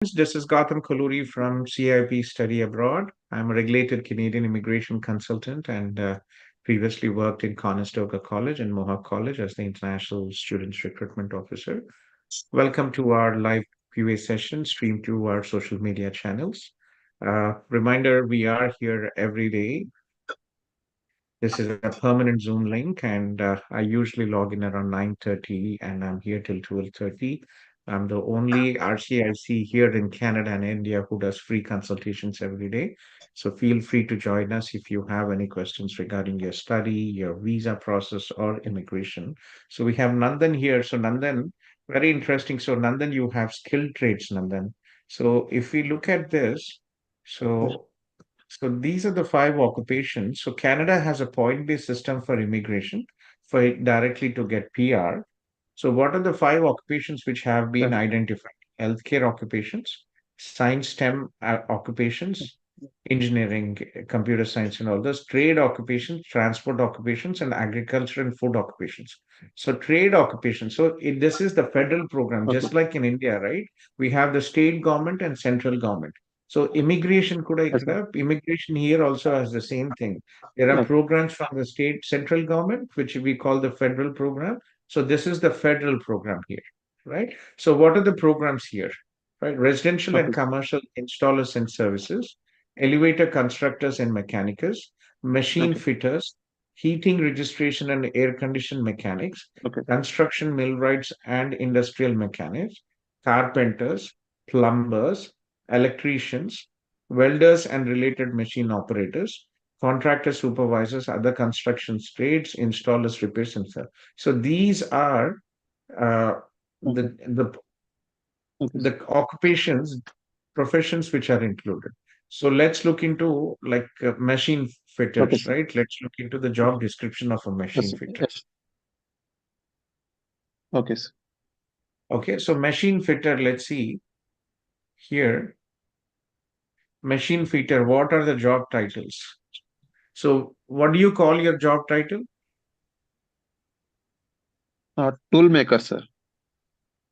This is Gautham Kolluri from CIP Study Abroad. I'm a regulated Canadian immigration consultant and previously worked in Conestoga College and Mohawk College as the International Students Recruitment Officer. Welcome to our live QA session streamed to our social media channels. Reminder, we are here every day. This is a permanent Zoom link, and I usually log in around 9:30, and I'm here till 12:30. I'm the only RCIC here in Canada and India who does free consultations every day. So feel free to join us if you have any questions regarding your study, your visa process, or immigration. So we have Nandan here. So Nandan, very interesting. So Nandan, you have skilled trades, Nandan. So if we look at this, so these are the five occupations. So Canada has a point-based system for immigration for it directly to get PR. So what are the five occupations which have been Correct. identified? Healthcare occupations, science STEM occupations, engineering, computer science, and all those trade occupations, transport occupations, and agriculture and food occupations. So trade occupations. So this is the federal program, Okay. just like in India, right? We have the state government and central government. So immigration could I Yes, sir. immigration here also has the same thing. There are Okay. programs from the state central government, which we call the federal program. So this is the federal program here, right? So what are the programs here? Right, residential and Okay. commercial installers and services, elevator constructors and mechanics, machine Okay. fitters, heating registration and air condition mechanics, Okay. construction millwrights and industrial mechanics, carpenters, plumbers, electricians, welders and related machine operators, contractor supervisors, other construction trades, installers, repairs, and so. So these are uh, Okay. the Okay, sir. the occupations, professions which are included. So let's look into like machine Okay, fitters, sir. right? Let's look into the job description of a Yes, machine sir. fitter. Yes. Okay, sir. Okay, so machine fitter, let's see here. Machine fitter, what are the job titles? So, what do you call your job title? Tool maker, sir.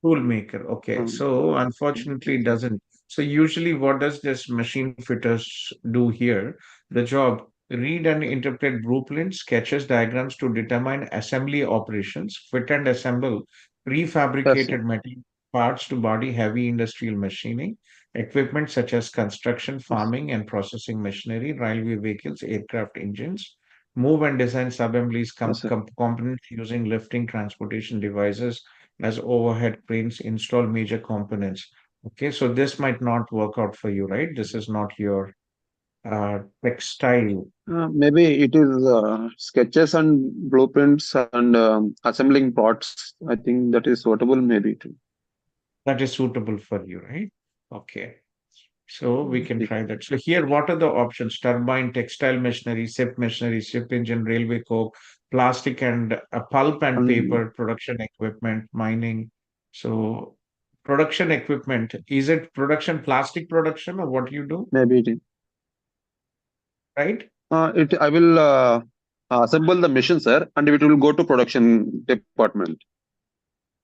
Tool maker. Okay, Um, so unfortunately, it doesn't. So, usually, what does this machine fitters do here? The job read and interpret blueprints, sketches, diagrams to determine assembly operations, fit and assemble yes, sir. prefabricated metal parts to body heavy industrial machining, equipment such as construction, Yes. farming, and processing machinery, railway vehicles, aircraft engines, move and design subassemblies, Yes, sir. components using lifting transportation devices as overhead cranes install major components. Okay, so this might not work out for you, right? This is not your textile. Maybe it is sketches and blueprints and assembling parts. I think that is suitable, maybe too. That is suitable for you, right? Okay, so we can Okay. try that. So here, what are the options? Turbine, textile machinery, ship engine, railway coke, plastic and pulp and And paper, production equipment, mining. So production equipment, is it production, plastic production or what you do, maybe it is. right? I will assemble the machine, sir, and it will go to production department.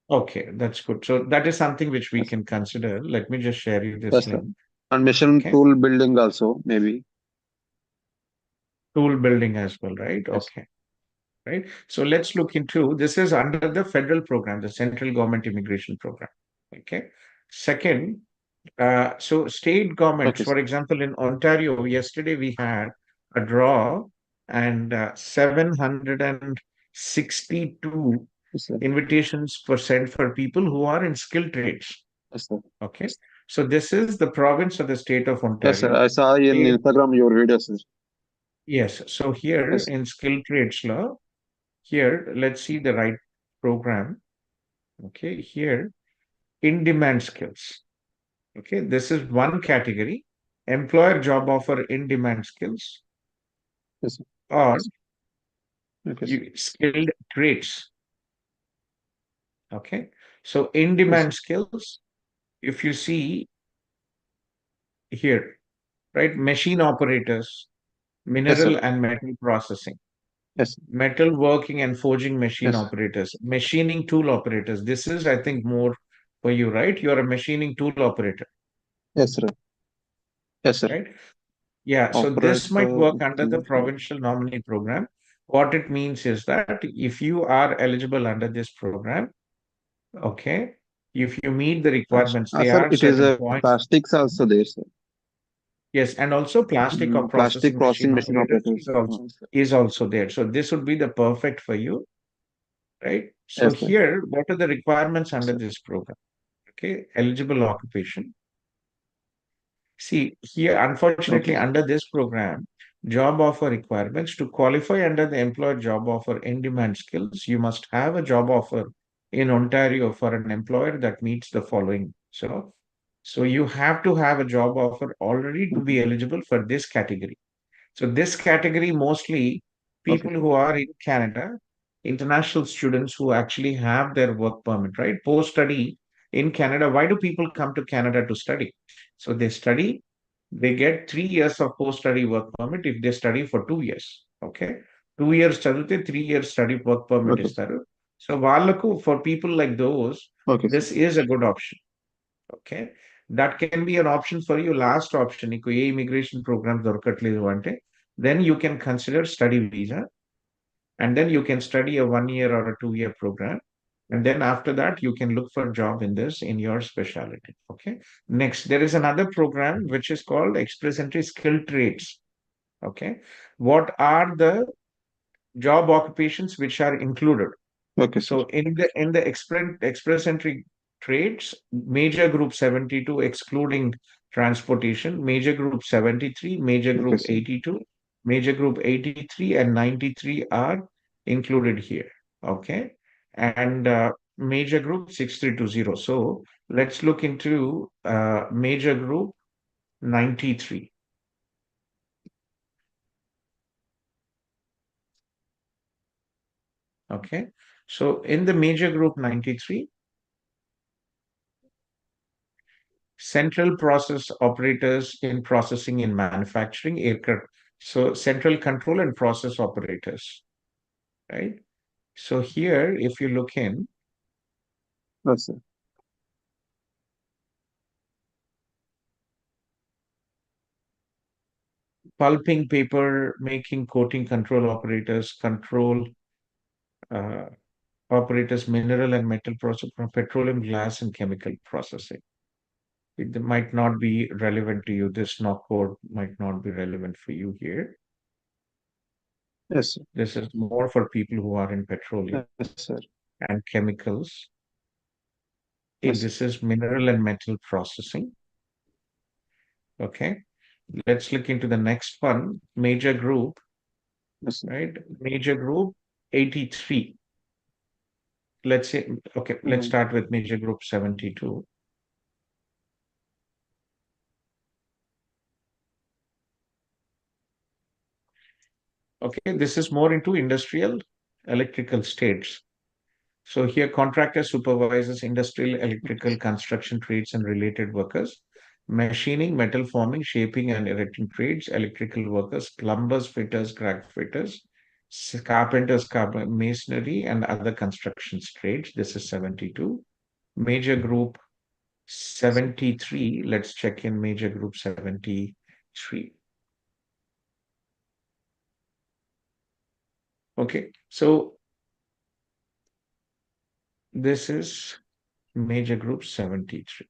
Okay, that's good. So that is something which we Yes. can consider. Let me just share you this Yes, sir. link. And machine Okay. tool building also, maybe. Tool building as well, right? Yes. Okay. Right. So let's look into this is under the federal program, the central government immigration program. Okay. Second, so state governments, Okay, for sir. example, in Ontario, yesterday we had a draw and 762 Yes, sir. invitations were sent for people who are in skilled trades. Yes, sir. Okay. So this is the province of the state of Yes, sir. Ontario. I saw in Here, Instagram your videos, sir. yes. So here Yes. in skilled trades law, here, let's see the right program. Okay. Here, in demand skills. Okay. This is one category. Employer job offer in demand skills Yes, sir. or Okay, sir. skilled trades. Okay. So in Yes, sir. demand skills, if you see here, right, machine operators, Yes, sir. mineral and metal processing, Yes, sir. metal working and forging machine Yes. operators, machining tool operators. This is, I think, more for you, right? You're a machining tool operator. Yes, sir. Yes, sir. right? Yeah, so this might Operator, work I under the think. provincial nominee program. What it means is that if you are eligible under this program, okay, if you meet the requirements, there Sir, are it is certain a points. plastics also there, sir. Yes, and also plastic or Plastic processing machine processing machine operators operators. Sir. is also there. So this would be the perfect for you, right? So Yes, sir. here, what are the requirements Yes, under sir. this program? Okay, eligible occupation. See, here, Okay, unfortunately, sir. under this program, job offer requirements to qualify under the employer job offer in demand skills, you must have a job offer in Ontario for an employer that meets the following. So you have to have a job offer already to Okay. be eligible for this category. So this category mostly Okay. people who are in Canada, international students who actually have their work permit, right? Post study in Canada. Why do people come to Canada to study? So they study, they get 3 years of post study work permit if they study for 2 years. Okay. 2 years చదివితే 3 years study work permit Okay. ఇస్తారు. So వాళ్ళకు for people like those, Okay, sir. this is a good option. Okay. That can be an option for you. Last option, నీకు ఏ immigration program దొరకట్లేదు అంటే, then you can consider study visa, and then you can study a 1 year or a 2 year program. And then after that, you can look for a job in this in your specialty. Okay. Next, there is another program which is called Express Entry Skilled Trades. Okay. What are the job occupations which are included? Okay, sir. So in the express entry trades, major group 72 excluding transportation, major group 73, major Okay, group sir. 82, major group 83 and 93 are included here. Okay. And major group 6320. So let's look into major group 93. Okay. So in the major group 93, central process operators in processing in manufacturing aircraft. So central control and process operators, right? So here, if you look in Yes, sir. pulping, paper making, coating control operators, control uh, operators, mineral and metal process, petroleum, glass, and chemical processing. It might not be relevant to you. This knock code might not be relevant for you here. Yes, sir. This is more for people who are in petroleum Yes, sir. and chemicals. Okay, Yes, sir. this is mineral and metal processing. Okay, let's look into the next one. Major group, Yes, sir. right? Major group 83. Let's say, okay, let's Mm, start with major group 72. Okay, this is more into industrial electrical states. So here, contractor supervises industrial, electrical, construction trades and related workers, machining, metal forming, shaping and erecting trades, electrical workers, plumbers, fitters, crack fitters, carpenters, masonry and other construction trades. This is 72. Major group 73. Let's check in major group 73. Okay, so this is major group 73.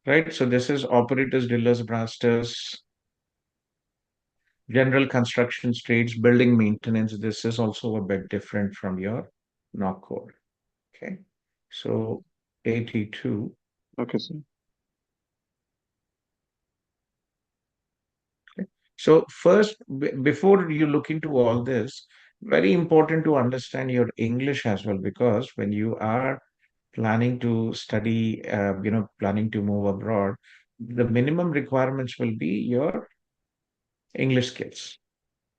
Right? So this is operators, drillers, brasters, general construction trades, building maintenance. This is also a bit different from your knock code. Okay. So 82. okay, sir. Okay. So first, before you look into all this, very important to understand your English as well, because when you are planning to study, planning to move abroad, the minimum requirements will be your English skills.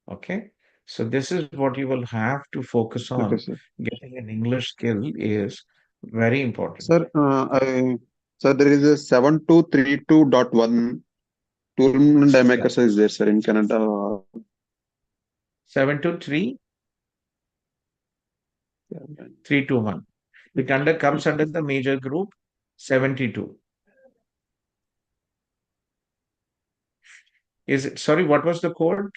Okay. So this is what you will have to focus Okay, on. sir. Getting an English skill is very important. Sir, there is a 7232.1 tool Yeah. diamakers is there, sir, in Canada. 723 Yeah, 321. It comes under the major group. 72. Is it, sorry, what was the code?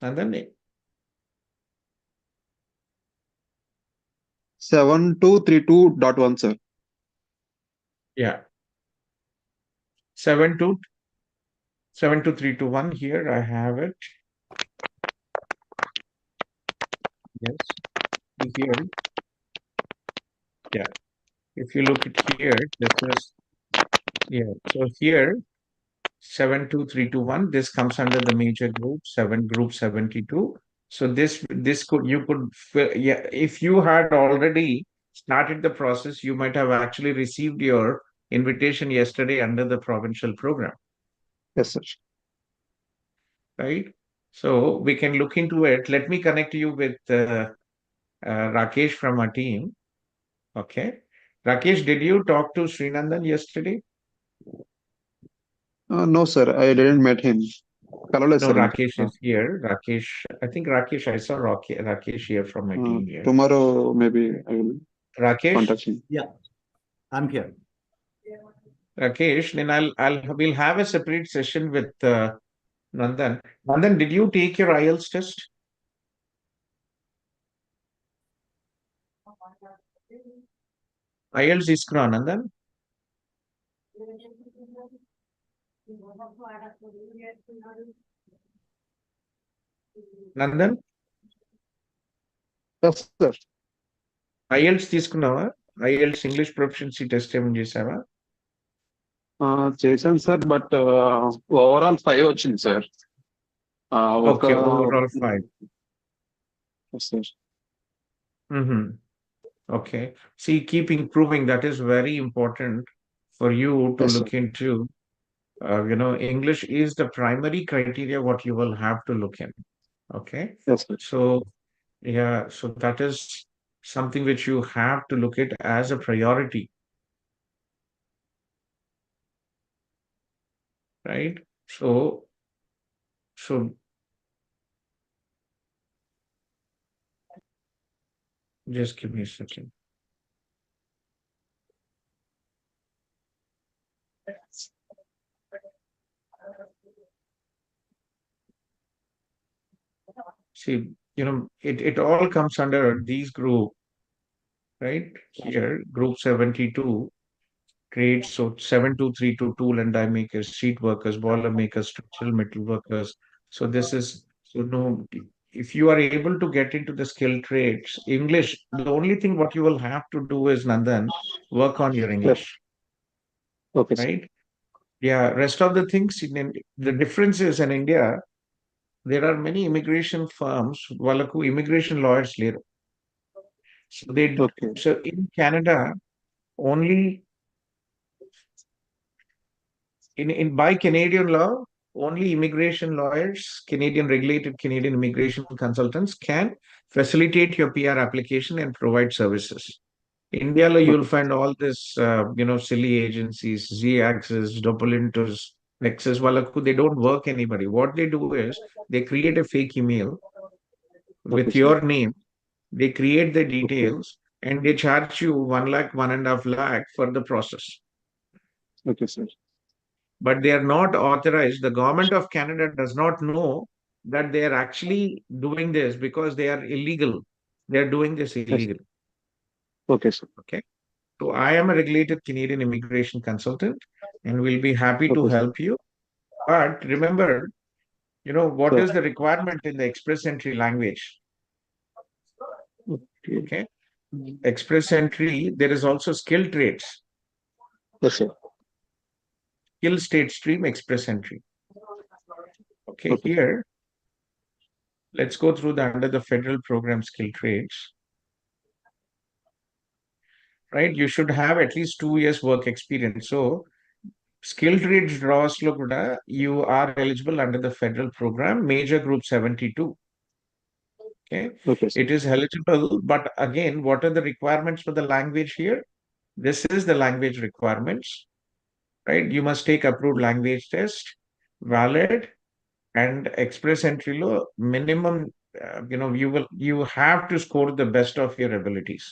And then, 7232.1, sir. yeah, 72 72321. Here I have it. Yes. Here, yeah. If you look at here, this is, yeah. So here, 72321, this comes under the major group, group 72. So this could, you could yeah, if you had already started the process, you might have actually received your invitation yesterday under the provincial program, Yes, sir. right? So we can look into it. Let me connect you with Rakesh from our team. Okay. Rakesh, did you talk to Srinandan yesterday? No, sir. I didn't met him. Kalala, No, sir. Rakesh is here. Rakesh, I think Rakesh, I saw Rakesh here from my team here. Tomorrow, maybe I will Rakesh, contact him. Yeah, I'm here. Rakesh, then we'll have a separate session with Nandan. Nandan, did you take your IELTS test? IELTS is Nandan? Nandan, Yes, sir. IELTS తీసుకున్నావా? IELTS English proficiency test ఏమైనా చేసావా? చేశాను sir, but overall 5 వచ్చింది sir. ఒక Okay, overall 5. Sir. Mm-hmm. Okay. See, keep improving. That is very important for you to Yes, sir. look into. English is the primary criteria what you will have to look in. Okay. Yes, sir. So, yeah, so that is something which you have to look at as a priority, right? So just give me a second. See, it all comes under these group, right? Here, group 72 trades. So 7232 tool and die makers, sheet workers, boiler makers, structural metal workers. So this is, so no, if you are able to get into the skill trades, English, the only thing what you will have to do is Nandan, work on your Yes. English, Okay, sir. right? Yeah, rest of the things the difference is in India, there are many immigration firms, వాళ్ళకు immigration lawyers లేరు. So Okay. so in Canada, only in by Canadian law, only immigration lawyers, Canadian regulated Canadian immigration consultants can facilitate your PR application and provide services. India, you'll Okay. find all this, silly agencies, Z Axis, Doppelinters, Nexus, Walaku, they don't work anybody. What they do is they create a fake email Okay, with sir. your name. They create the Okay. details and they charge you 1 lakh, 1.5 lakh for the process. Okay, sir. But they are not authorized. The government of Canada does not know that they are actually doing this because they are illegal. They are doing this Yes. illegal. Okay, sir. Okay. So I am a regulated Canadian immigration consultant and will be happy to Okay, sir. help you. But remember, what Sir. is the requirement in the express entry language? Okay. Okay. Express entry, there is also skill trades, Yes, sir. skill state stream, express entry. Okay. Okay. Here, let's go through the under the federal program skill trades. Right? You should have at least 2 years work experience. So skill trades draws lo kuda, you are eligible under the federal program, major group 72. Okay. Okay, sir. It is eligible, but again, what are the requirements for the language here? This is the language requirements, right? You must take approved language test, valid, and express entry law minimum. You have to score the best of your abilities.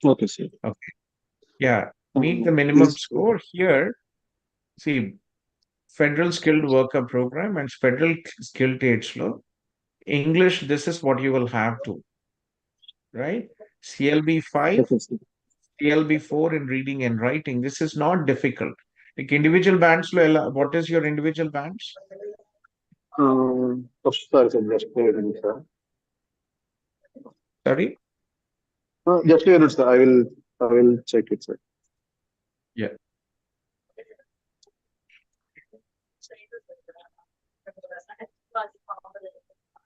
Okay, sir. Okay. Yeah. Meet the minimum Please. score here. See, Federal Skilled Worker Program and Federal Skilled Trades Law. English, this is what you will have to, right? CLB 5, Okay, sir. CLB 4 in reading and writing. This is not difficult. Like individual bands, what is your individual bands? Sorry, sir. Just a minute, sir. Sorry? Just a minute, sir. I will check it, sir. Yeah.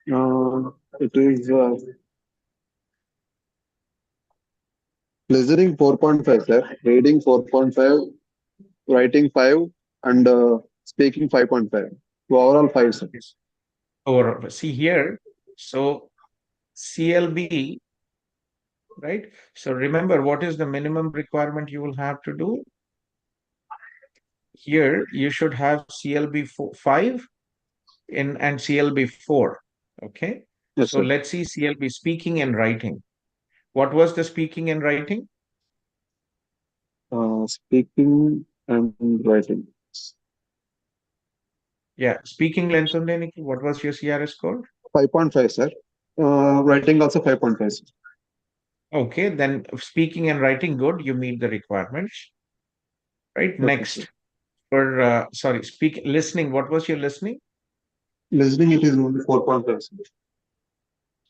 It is listening 4.5, sir. Reading 4.5, writing 5, and speaking 5.5. So overall 5, sir. Yes. Or see here. So CLB, right? So remember, what is the minimum requirement you will have to do? Here, you should have CLB 5 in and CLB 4. Okay. Yes, So sir. let's see CLB speaking and writing. What was the speaking and writing? Speaking and writing. Yeah, speaking length on Nikhil, what was your CRS score? 5.5, sir. Writing also 5.5, sir. Okay, then speaking and writing good, you meet the requirements. Right. Okay, sir. Next, for listening, what was your listening? Listening, it is only 4.5, sir.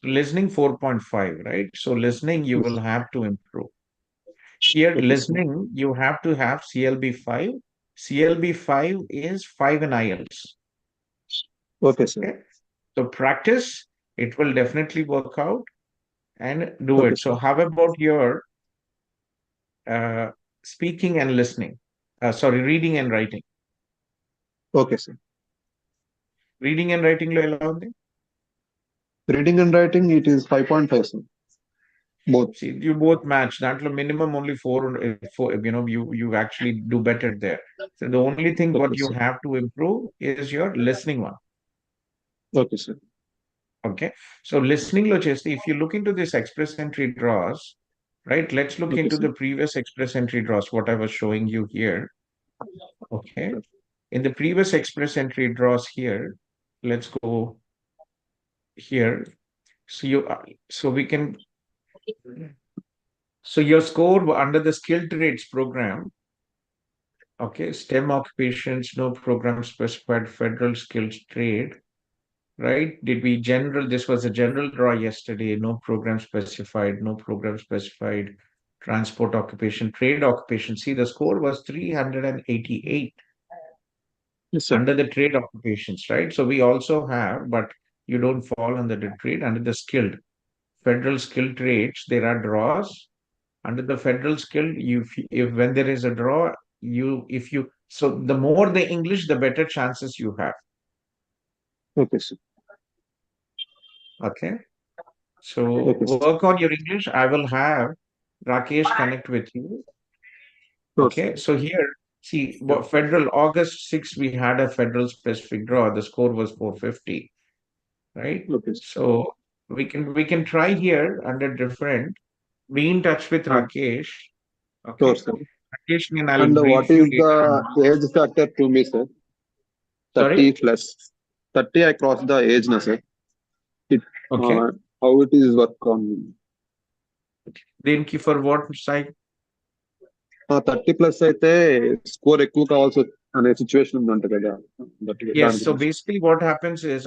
Listening 4.5, right? So listening, you will Yes. have to improve. Here, Okay, sir. listening, you have to have CLB 5. CLB 5 is 5 in IELTS. Okay, sir. Okay. So practice, it will definitely work out and do Okay, it. sir. So how about your uh, speaking and listening? Sorry, reading and writing. Okay, sir. Reading and writing lo ఎలా ఉంది? Reading and writing, it is 5.5, sir. Both. See, you both match. That minimum only four. You actually do better there. So the only thing Okay, what you sir. have to improve is your listening one. Okay, sir. Okay. So listening lo cheste, if you look into this express entry draws, right? Let's look Okay, into sir. the previous express entry draws, what I was showing you here. Okay. In the previous express entry draws here, let's go here. So we can. So your score under the skilled trades program. Okay, STEM occupations, no program specified federal skills trade, right? This was a general draw yesterday, no program specified, no program specified, transport occupation, trade occupation. See, the score was 388 Yes, sir. under the trade occupations, right? So we also have, but you don't fall under the trade, under the skilled, federal skilled trades, there are draws. Under the federal skill, if when there is a draw, so the more the English, the better chances you have. Okay, sir. Okay. So Okay, sir. work on your English. I will have Rakesh connect with you. Sure, sir. Okay. So here, see, Yeah. federal August 6th, we had a federal specific draw. The score was 450, right? Okay, sir. So we can try here under different. Be in touch with Rakesh. Sure, Okay. sir. Rakesh, and I'll And what brief you is later the on. age factor to me, sir? 30 Sorry. plus. 30, I crossed the age, na, sir. It, Okay. uh, how it is work on me? దీనికి for what side? 30 plus అయితే score ఎక్కువ కావాల్సి అనే situation ఉందంట కదా Yes, దాని so గురించి basically what happens is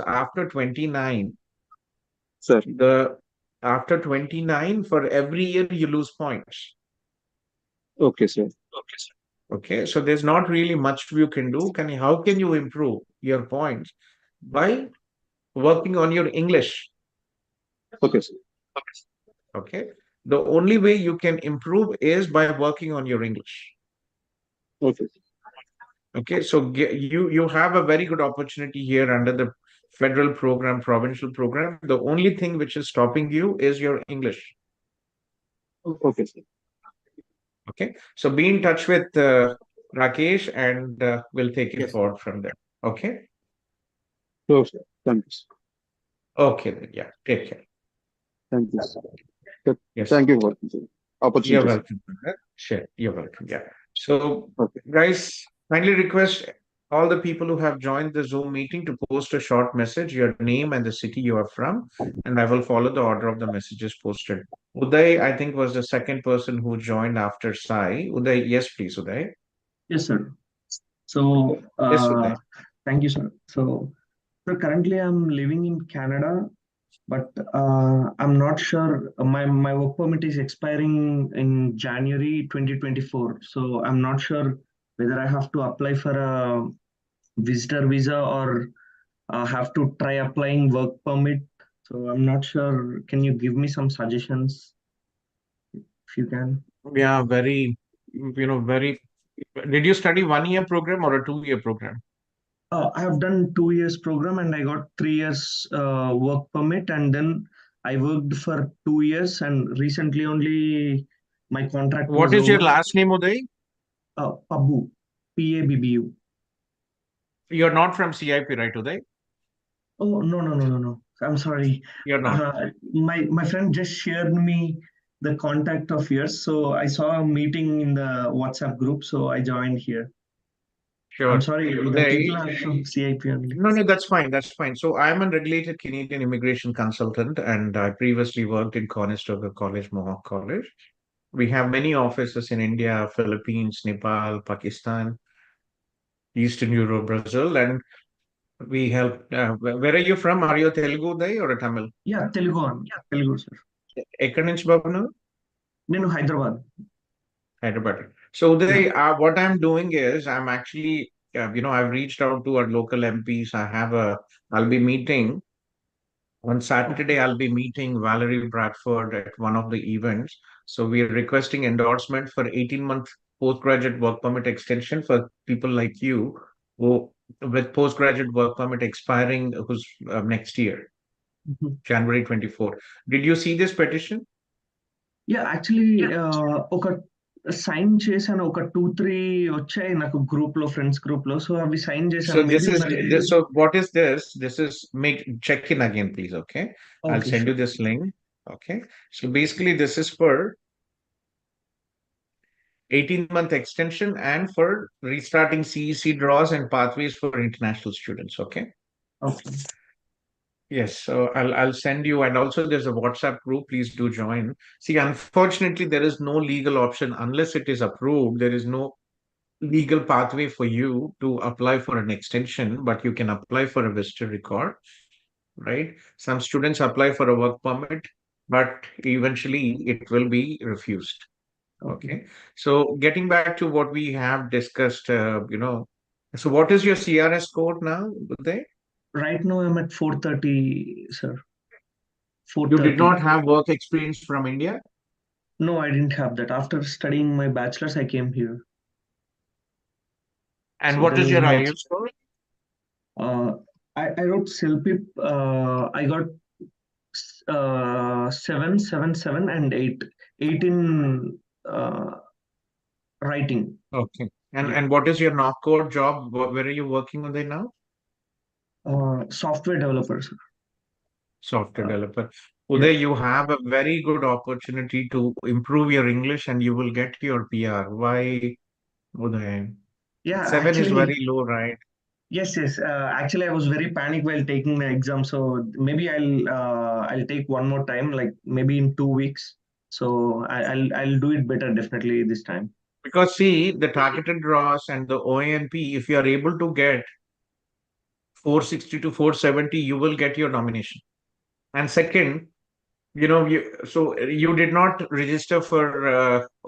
sir after 29, for every year you lose points. Okay sir Okay, so there's not really much you can do. How can you improve your points? By working on your English. Okay sir Okay. The only way you can improve is by working on your English. Okay Okay, so you have a very good opportunity here under the federal program, provincial program. The only thing which is stopping you is your English. Okay sir Okay, so be in touch with Rakesh, and we'll take it Yes, sir. forward from there. Okay. Sure sir thank you Okay, then, yeah. Take care. Thank you Yes. Thank you for You're opportunities. welcome. Brother. Sure, you're welcome. Yeah. So, Okay. guys, kindly request all the people who have joined the Zoom meeting to post a short message, your name and the city you are from, and I will follow the order of the messages posted. Uday, I think, was the second person who joined after Sai. Uday, yes, please, Uday. Yes, sir. So, Yes, Uday. thank you, sir. So currently I'm living in Canada, but I'm not sure. My work permit is expiring in January 2024. So I'm not sure whether I have to apply for a visitor visa or have to try applying work permit. So I'm not sure. Can you give me some suggestions if you can? Yeah, very, very. Did you study 1 year program or a 2 year program? I have done 2 years program and I got 3 years work permit, and then I worked for 2 years, and recently only my contract What was is your over. last name, Uday? Pabbu, Pabbu. You're not from CIP, right, Uday? Oh, no, no, no, no, no. I'm sorry. You're not. My friend just shared me the contact of yours, so I saw a meeting in the WhatsApp group, so I joined here. I'm Sure. sorry, the people Uday, are from CIP only. no, no, that's fine. That's fine. So I'm a regulated Canadian immigration consultant, and I previously worked in Conestoga College, Mohawk College. We have many offices in India, Philippines, Nepal, Pakistan, Eastern Europe, Brazil, and we help. Where are you from? Are you a Telugu Uday or a Tamil? Yeah, Telugu, Telugu, sir. ఎక్కడి నుంచి బాబు నువ్వు? నేను Hyderabad. Hyderabad. So Uday, Yeah. what I'm doing is I'm actually, I've reached out to our local MPs. I'll be meeting. On Saturday, Okay. I'll be meeting Valerie Bradford at one of the events. So we are requesting endorsement for 18-month postgraduate work permit extension for people like you who with postgraduate work permit expiring who's next year, Mhm. January 24. Did you see this petition? Yeah, actually ఒక sign చేశాను, ఒక 2-3 వచ్చాయి నాకు group లో, friends group లో. So అవి sign So చేశాను, this maybe is మరి. this. So what is this? This is make check in again, please. Okay, I'll okay, send you sure. this link. Okay, so basically this is for 18-month extension and for restarting CEC draws and pathways for international students. Okay. Okay. Yes, so I'll send you, and also there's a WhatsApp group. Please do join. See, unfortunately, there is no legal option unless it is approved. There is no legal pathway for you to apply for an extension, but you can apply for a visitor record, right? Some students apply for a work permit, but eventually it will be refused. Okay. Okay. So getting back to what we have discussed, so what is your CRS code now, Uday? Right no I'm at 430, sir. You did 430. not have work experience from India? No, I didn't have that. After studying my bachelor's, I came here. And So what there is is your no IELTS score? I wrote CELPIP. I got 7, 7, 7, and 8. 8 in writing. Okay. And Yeah. and what is your knock code job? Where are you working on there now? Software developers. Software Uh, developer. yeah. Uday, you have a very good opportunity to improve your English and you will get your PR. Why, Uday? Yeah, 7 is actually, very low, right? yes, yes. Actually, I was very panicked while taking the exam, so maybe I'll take one more time, like maybe in 2 weeks. So I'll do it better definitely this time. Because see, the targeted draws and the OANP, if you are able to get 460 to 470, you will get your nomination. And second, so you did not register for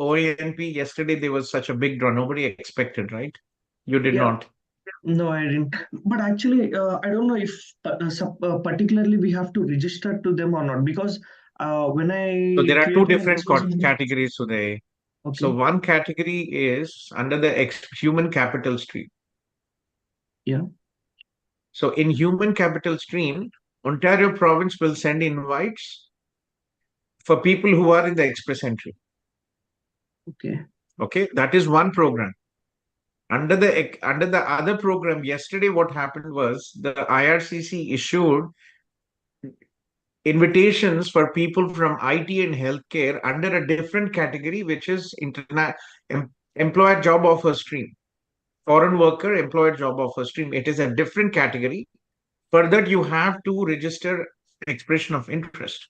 OANP yesterday. There was such a big draw. Nobody expected, right? You did Yeah, not. no, I didn't. But actually, I don't know if particularly we have to register to them or not, because when So I there are two created my different resume. categories today. So Okay. one category is under the human capital stream. Yeah. So in human capital stream, Ontario province will send invites for people who are in the express entry. Okay. Okay, that is one program. Under the other program, yesterday what happened was the IRCC issued invitations for people from IT and healthcare under a different category, which is employer job offer stream. Foreign worker employer job offer stream. It is a different category. For that, you have to register expression of interest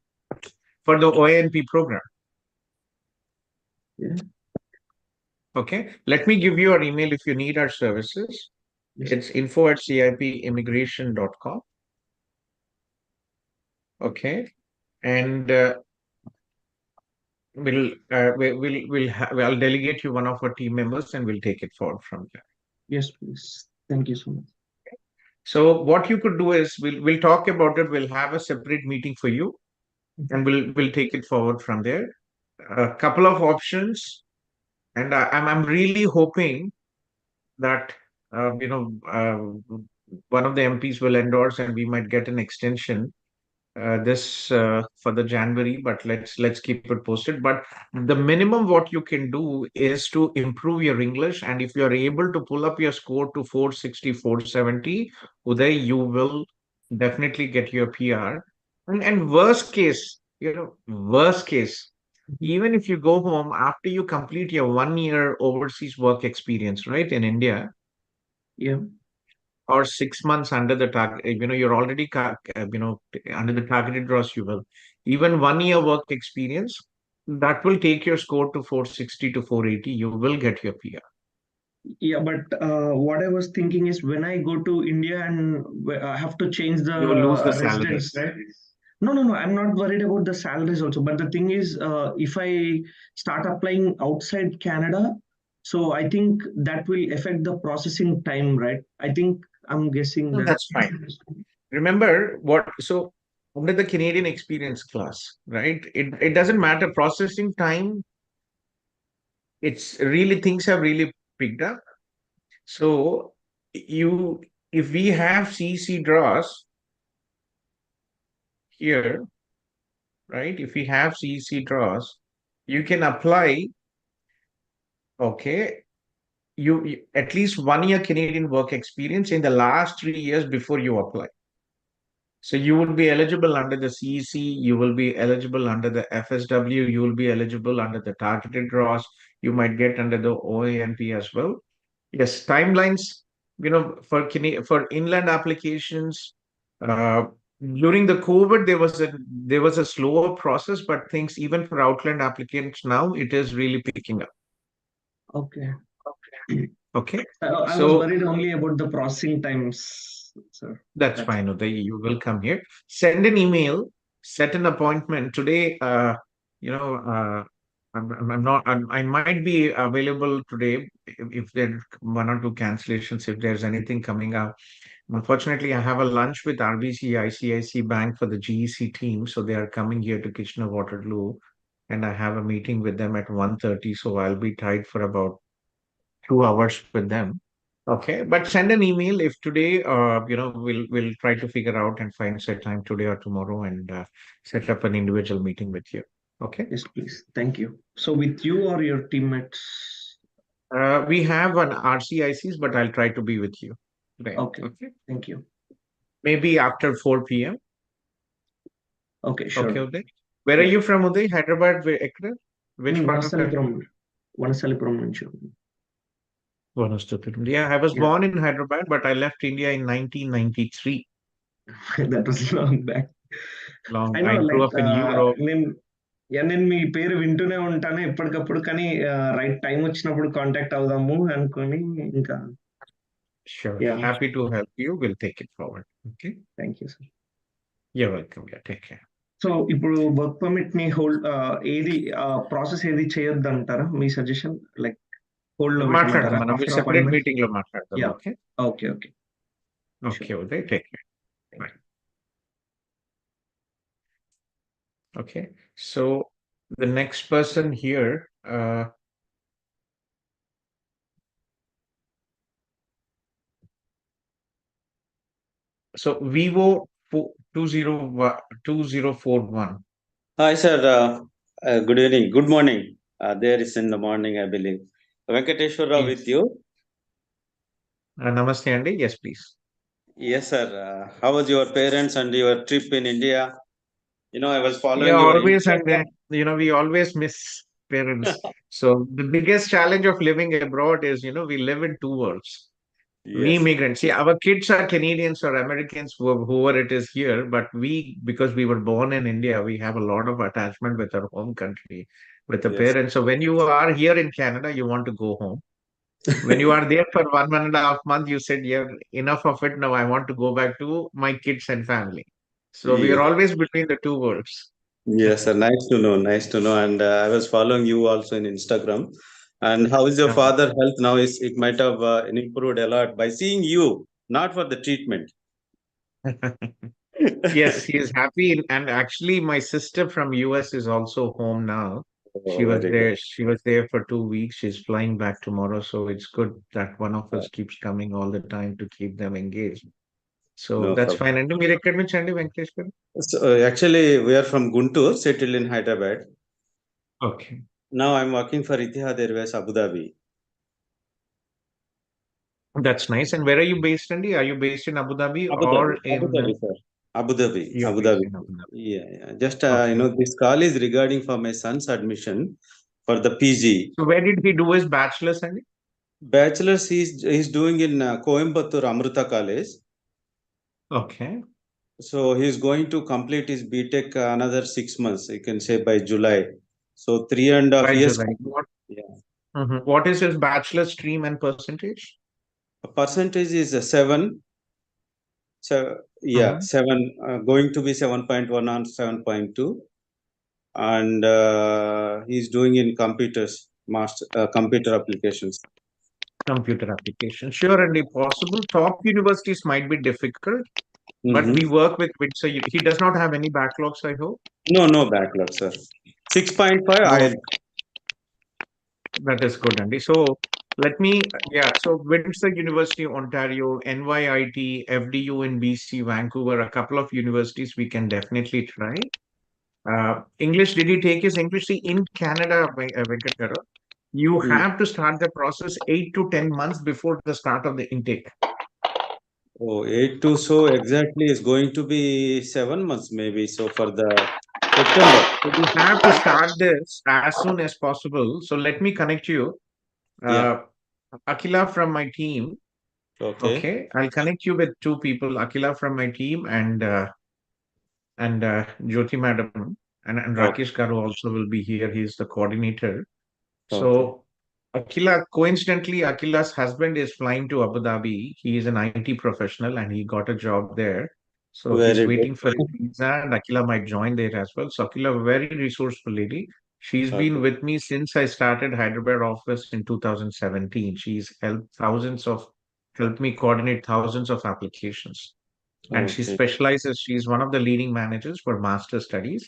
for the OANP program. Yeah. Okay. Let me give you our email if you need our services. Yes. It's info@cipimmigration.com. Okay. And I'll delegate you one of our team members and we'll take it forward from there. Yes, please. Thank you so much. So what you could do is we'll talk about it. We'll have a separate meeting for you, and we'll take it forward from there. A couple of options, and I'm really hoping that one of the MPs will endorse, and we might get an extension this for the January, but let's keep it posted. But the minimum what you can do is to improve your English, and if you are able to pull up your score to 460, 470, Uday, you will definitely get your PR. And worst case, worst case, even if you go home after you complete your 1 year overseas work experience, right, in India, Yeah. or 6 months under the target, you're already, under the targeted gross, you will. Even 1 year work experience, that will take your score to 460 to 480. You will get your PR. Yeah, but what I was thinking is when I go to India and I have to change the You will lose the residence, salary. right? No. I'm not worried about the salaries also. But the thing is, if I start applying outside Canada, so I think that will affect the processing time, right? I think I'm guessing No, that. that's fine. Remember what? So under the Canadian experience class, right? It doesn't matter processing time. It's really things have really picked up. So you, if we have CC draws here, right? If we have CEC draws, you can apply, okay, at least 1 year Canadian work experience in the last 3 years before you apply. So you would be eligible under the CEC, you will be eligible under the FSW, you will be eligible under the targeted draws, you might get under the OANP as well. Yes, timelines, for inland applications, during the COVID, there was a slower process, but things even for outland applicants now, it is really picking up. Okay. Okay, I was so worried only about the processing times, sir. that's fine, Uday. You will come here. Send an email, set an appointment today. I'm not. I might be available today if there are one or two cancellations. If there's anything coming up, unfortunately, I have a lunch with RBC ICIC Bank for the GEC team, so they are coming here to Kitchener Waterloo, and I have a meeting with them at 1:30. So I'll be tied for about 2 hours with them. Okay, but send an email if today, we'll try to figure out and find set time today or tomorrow and set up an individual meeting with you. Okay. Yes, please. Thank you. So with you or your teammates? We have an RCICs, but I'll try to be with you. Right. Okay. Okay. Thank you. Maybe after 4 p.m. Okay, sure. Okay, Uday. Where are Yeah. you from, Uday? Hyderabad, Ekra? Which part of Vanasalipuram. Vanasalipuram నుంచి. Yeah, I was Yeah. born in Hyderabad, but I left India in 1993. That was long back. Long. I know, I grew like, up in Europe. నేను మీ పేరు వింటూనే ఉంటాను ఎప్పటికప్పుడు, కానీ right time వచ్చినప్పుడు contact అవుదాము అనుకొని ఇంకా. Sure. Yeah. Happy to help you. We'll take it forward. Okay. Thank you sir. You're welcome. Yeah, take care. So ఇప్పుడు వర్క్ పర్మిట్ ని హోల్డ్ ఏది ప్రాసెస్ ఏది చేయొద్దు అంటారా మీ సజెషన్? లైక్ హోల్డ్ లో మాట్లాడదాం పెట్టమంటారా మనం ఆఫ్టర్ సెపరేట్ అపాయింట్మెంట్? మీటింగ్ లో మాట్లాడదాం. Yeah. Okay okay okay. Okay Uday, take care. By. Okay, so the next person here, so Vivo 2041. Hi, sir. Good evening. Good morning. There is in the morning, I believe. Venkateshwar Rao Yes. with you. Namaste Andy. Yes, please. Yes, sir. How was your parents and your trip in India? I was following Yeah, your always, and Instagram. we always miss parents. So the biggest challenge of living abroad is, we live in two worlds. We Yes, immigrants, see, our kids are Canadians or Americans, whoever it is here, but we, because we were born in India, we have a lot of attachment with our home country, with the yes. parents. So when you are here in Canada, you want to go home. When you are there for 1.5 months, you said, yeah, enough of it. Now I want to go back to my kids and family. So we are Yes. always between the two worlds. Yes, sir. Nice to know. Nice to know. And I was following you also in Instagram. And how is your Okay. father health now? Is it might have improved a lot by seeing you, not for the treatment. Yes, he is happy. And actually, my sister from US is also home now. She Oh, was very good. there. She was there for 2 weeks. She's flying back tomorrow. So it's good that one of Uh, us keeps coming all the time to keep them engaged. So No that's problem. fine. And మీరు ఎక్కడి నుంచి అండి వెంకటేష్ గారు? So, actually, we are from Guntur, settled in Hyderabad. Okay, Now I'm working for Etihad Airways Abu Dhabi. that's nice. And where are you based, Andy? Are you based in Abu Dhabi Abu Dhabi, or Abu in Dhabi, sir. Abu Dhabi, you're Abu based Dhabi. in Abu Dhabi? Yeah, yeah. Just Okay. this call is regarding for my son's admission for the PG. So where did he do his bachelor's, Andy? Bachelor's he's doing in Coimbatore Amrita College. Okay, So he's going to complete his BTech another 6 months. You can say by July. So 3.5 by years. July. What, Yeah. what is his bachelor stream and percentage? The percentage is 7. So yeah, Mhm. 7 going to be 7.1 on 7.2, and he's doing in computers, master computer applications. Computer application. Sure, and if possible, top universities might be difficult, but Mm-hmm. we work with so he does not have any backlogs, I hope. No backlog, sir. 6.5 No, I that is good, Andy. So let me, yeah. So Windsor University, Ontario, NYIT, FDU in BC, Vancouver, a couple of universities we can definitely try. English, did he take his English? See, in Canada, Venkat Garu, you have to start the process 8 to 10 months before the start of the intake. Oh, 8 to so exactly is going to be 7 months maybe. So for the September. So we have to start this as soon as possible. So let me connect you. Yeah. Akila from my team. Okay. Okay, I'll connect you with two people, Akila from my team and Jyoti madam and Okay. Rakesh Garu also will be here. He's the coordinator. Okay. So Akila, coincidentally, Akila's husband is flying to Abu Dhabi. He is an IT professional and he got a job there. So he's Very good. waiting for his visa and Akila might join there as well. So Akila, very resourceful lady. She's been Okay. with me since I started Hyderabad office in 2017. She's helped me coordinate thousands of applications. And she Okay. specializes, she's one of the leading managers for master studies.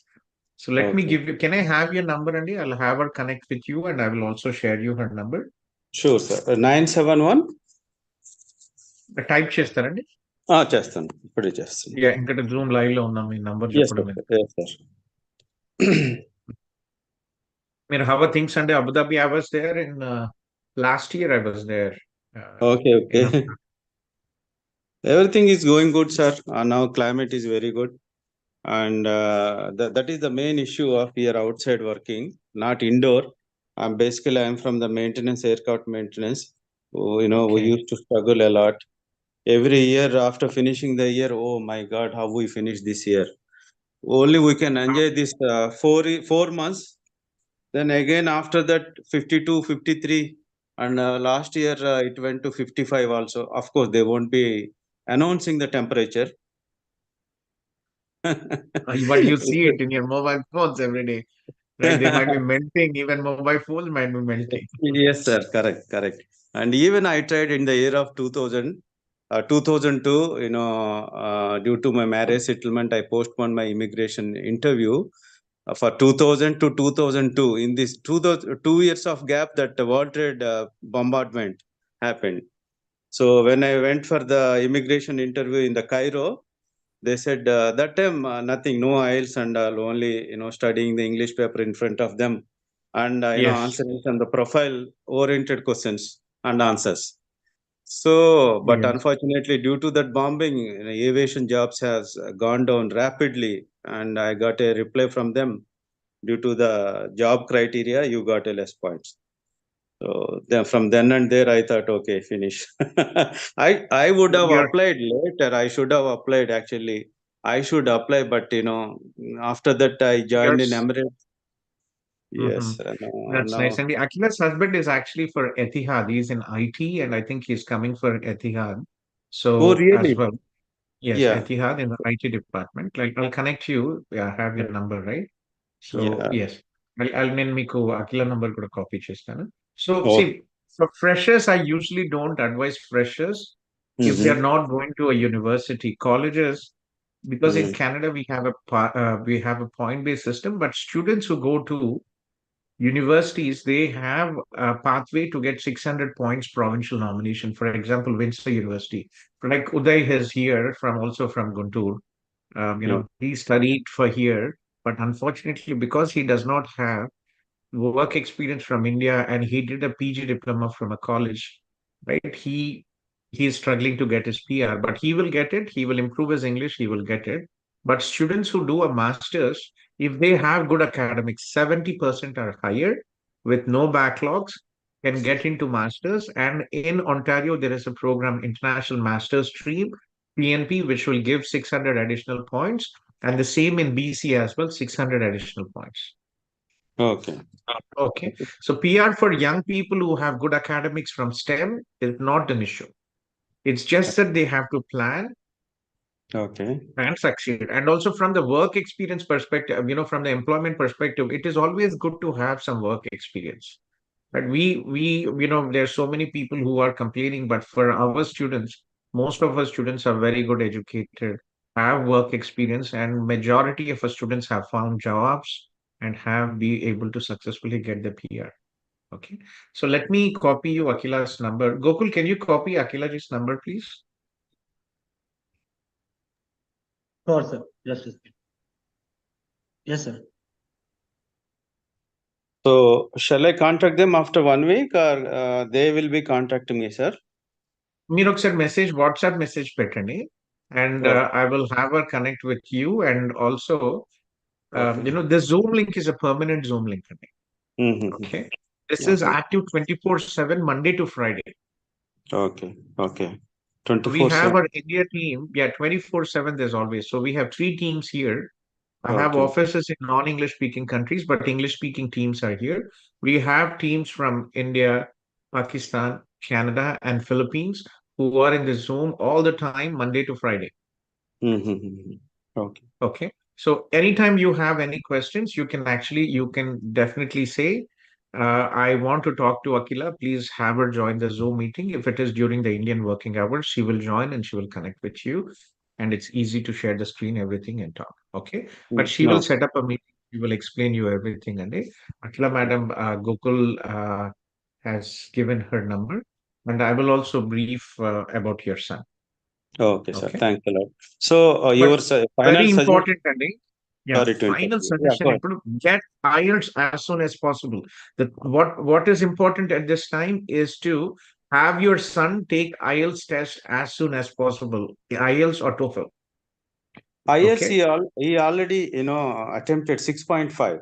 So let me Okay. give you, can I have your number, Andy? I'll have her connect with you and I will also share you her number. Sure, sir. 971. Type చేస్తారండి చేస్తాను ఇప్పుడే చేస్తాను. Yeah ఇక్కడ Zoom live లో ఉన్నాం మీ number Yes, చెప్పడం sir. ఎందుకు? Yes, sir. మీరు హౌ ఆర్ థింగ్స్ అండి Abu Dhabi I was there in last year I was there Okay, okay. Everything is going good, sir. Now climate is very good. And that is the main issue of here outside working, not indoor. I'm from the maintenance, aircraft maintenance. We Okay. used to struggle a lot. Every year after finishing the year, oh my God, how we finish this year. Only we can enjoy this 4 months. Then again after that 52, 53. And last year it went to 55 also. Of course, they won't be announcing the temperature. But you see it in your mobile phones every day, right? They might be melting, even mobile phones might be melting. Yes, sir. Correct, correct. And even I tried in the year of 2000, 2002, due to my marriage settlement, I postponed my immigration interview for 2000 to 2002. In this 2 years of gap, that the World Trade bombardment happened. So when I went for the immigration interview in the Cairo, they said that time nothing, no IELTS and only studying the English paper in front of them, and Yes. answering some the profile oriented questions and answers. So, but Yes. unfortunately, due to that bombing, aviation jobs has gone down rapidly, and I got a reply from them. Due to the job criteria, you got a less points. So then from then and there, I thought, okay, finish. I would have You're applied later. I should have applied actually. I should apply, but after that I joined in yours. Emirates. Hmm. Yes, That's nice. now. And the Akila's husband is actually for Etihad. He's in IT, and I think he's coming for Etihad. Oh, So as really? well, yes, Yeah, Etihad in the IT department. Like I'll connect you. Yeah, I have your number, right? So yeah. yes, I'll name మీకు Akila number కూడా copy చేస్తాను. So Oh. see, for freshers, I usually don't advise freshers if they're not going to a university. Colleges, because in Canada we have a point-based system, but students who go to universities, they have a pathway to get 600 points provincial nomination. For example, Windsor University, like Uday is here from also from Guntur. He studied for here, but unfortunately, because he does not have work experience from India and he did a PG diploma from a college, right? He is struggling to get his PR, but he will get it. He will improve his English. He will get it. But students who do a master's, if they have good academics, 70% are higher with no backlogs, can get into masters. And in Ontario, there is a program, International Masters Stream, PNP, which will give 600 additional points. And the same in BC as well, 600 additional points. Okay. Okay. So PR for young people who have good academics from STEM is not an issue. It's just that they have to plan Okay. and succeed. And also from the work experience perspective, from the employment perspective, it is always good to have some work experience. But there's so many people who are complaining, but for our students, most of our students are very good educated, have work experience, and majority of our students have found jobs and have be able to successfully get the PR. Okay. So let me copy you Akila's number. Gokul, can you copy Akila's number, please? Sure, sir. Just a second. Yes, sir. So shall I contact them after 1 week, or they will be contacting me, sir? మీరు ఒకసారి message WhatsApp message పెట్టండి and Oh, I will have her connect with you. And also okay. the Zoom link is a permanent Zoom link. Mm-hmm. Okay, this is Okay. active 24/7 Monday to Friday. Okay. Okay. We have 24/7. our India team, yeah, 24/7 there's always. So we have 3 teams here. I have Okay. offices in non-English speaking countries, but English speaking teams are here. We have teams from India, Pakistan, Canada, and Philippines who are in the Zoom all the time, Monday to Friday. Mm-hmm. Okay. Okay. So anytime you have any questions, you can definitely say, I want to talk to Akila. Please have her join the Zoom meeting. If it is during the Indian working hours, she will join and she will connect with you. And it's easy to share the screen, everything, and talk. Okay. But she will No. set up a meeting. She will explain you everything. And Akila Madam Gokul has given her number. And I will also brief about your son. Okay, sir. Okay. Thanks a lot. So But your final very suggestion. important, Andy. Yeah, Sorry to interrupt final you. Yeah, suggestion, go ahead. get IELTS as soon as possible. What is important at this time is to have your son take IELTS test as soon as possible, IELTS or TOEFL. IS Okay, he already attempted 6.5.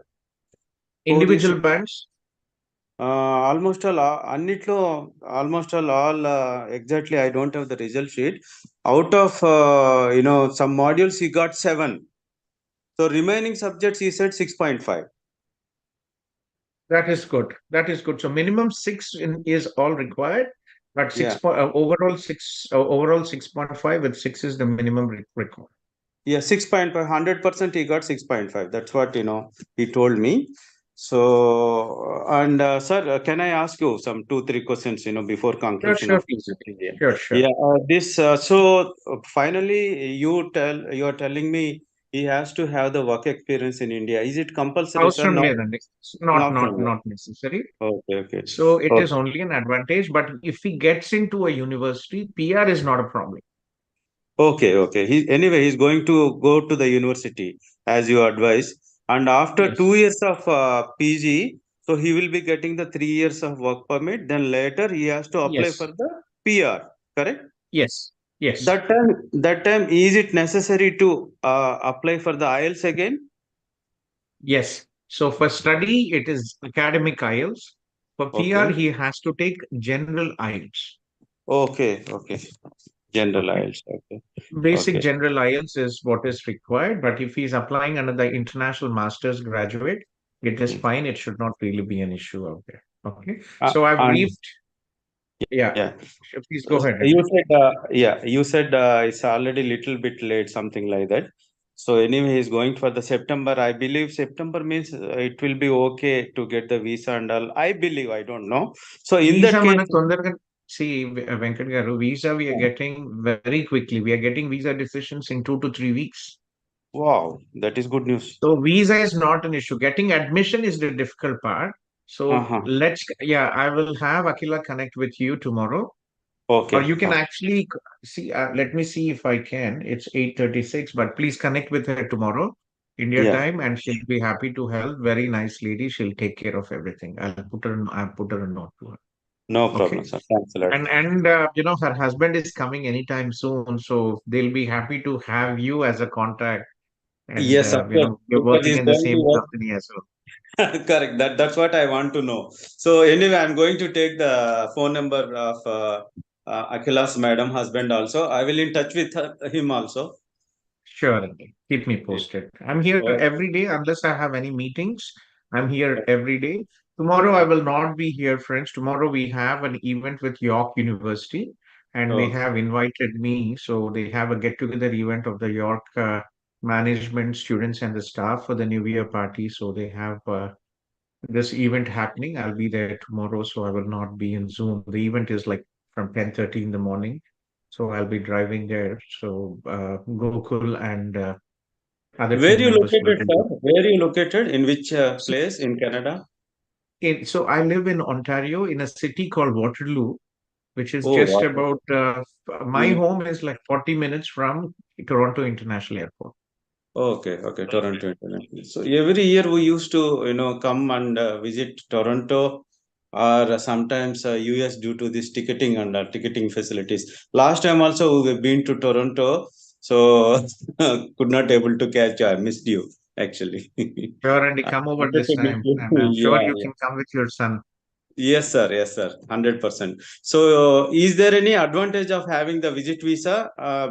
individual bands. Almost all అన్నిట్లో almost all exactly I don't have the result sheet. Out of some modules he got 7. So remaining subjects he said 6.5. That is good. That is good. So minimum 6 is all required, but Yeah. overall 6.5 with 6 is the minimum required. Yeah, 6.5, 100% he got 6.5. That's what he told me. So and sir, can I ask you some 2-3 questions before conclusion Sure, of please. yeah. Sure. Yeah, this so finally you are telling me he has to have the work experience in India. Is it compulsory, sir? అవసరం No, లేదండి. not required. Not necessary. Okay. So it is Okay. only an advantage. But if he gets into a university, PR is not a problem. Okay. He's going to go to the university as you advise, and after Yes. 2 years of PG, so he will be getting the 3 years of work permit. Then later he has to apply Yes. for the PR. Correct? Yes. Yes. That time, is it necessary to apply for the IELTS again? Yes. So for study, it is academic IELTS. For PR, Okay. he has to take general IELTS. Okay. General Okay. IELTS. Okay. Basic Okay. general IELTS is what is required, but if he's applying under the international master's graduate, it is Mm. fine. It should not really be an issue out there. Okay. So I've And briefed. Yeah. yeah, Please go ahead. you Andy. said you said it's already little bit late, something like that. So anyway, he's going for the September. I believe September means it will be okay to get the visa and all. I believe, I don't know. So in Visa that case, mana తొందరగా see Venkat garu, visa we are getting very quickly. We are getting visa decisions in 2 to 3 weeks. wow, that is good news. So visa is not an issue. Getting admission is the difficult part. So Uh-huh. I will have Akila connect with you tomorrow, or Okay. you can actually see. Let me see if I can. It's 8:36, but please connect with her tomorrow, India Yeah, time, and she'll be happy to help. Very nice lady. She'll take care of everything. I'll put her a note to her. no Okay. problem, sir. Thanks a lot. And her husband is coming anytime soon, so they'll be happy to have you as a contact. And Yes, of course, you're because working he's in the going to same work. company as well. Correct. That's what I want to know. So anyway, I'm going to take the phone number of Akhila's madam husband also. I will in touch with him also. Sure, Andy. Keep me posted. I'm here Oh, every day unless I have any meetings. I'm here every day. Tomorrow I will not be here, friends. Tomorrow we have an event with York University, and they oh, have invited me. So they have a get-together event of the York management, students, and the staff for the New Year party. So they have this event happening. I'll be there tomorrow, so I will not be in Zoom. The event is like from 10:30 in the morning. So I'll be driving there. So Gokul and other where team you members will located, be sir? there. Where you located? In which So, place in Canada? so I live in Ontario in a city called Waterloo, which is Oh, just what? about my Mm. home is like 40 minutes from Toronto International Airport. Okay, Toronto International. So every year we used to, come and visit Toronto or sometimes US due to this ticketing and ticketing facilities. Last time also we've been to Toronto, so could not able to catch you. I missed you actually. Sure, Andy, I come over wanted this to meet time, you. and I'm sure Yeah, you yeah. can come with your son. Yes, sir. 100%. So, is there any advantage of having the visit visa?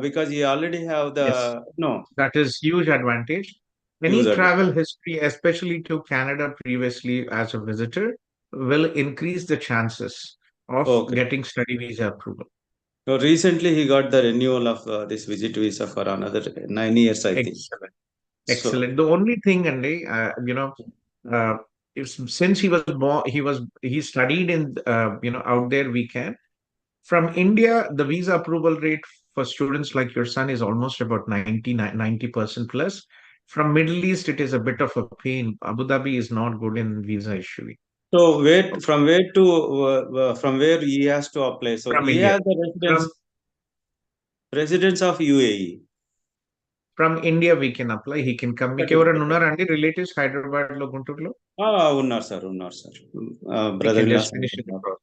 Because you already have Yes. the no That is huge advantage. Any user. travel history, especially to Canada previously as a visitor, will increase the chances of Okay. getting study visa approval. So recently he got the renewal of this visit visa for another 9 years, I think. Excellent. So, Excellent. The only thing, Andy, uh, since he was born, he studied in, out there we can. From India, the visa approval rate for students like your son is almost about 90% plus. From Middle East, it is a bit of a pain. Abu Dhabi is not good in visa issuing. so from where he has to apply? So From he India. has the From residence of UAE. from India, we can apply. He can come. మీకు ఎవరైనా ఉన్నారండి relatives Hyderabad లో గుంటూరులో? ఉన్నారు sir. He Brother can in law. just finish it across.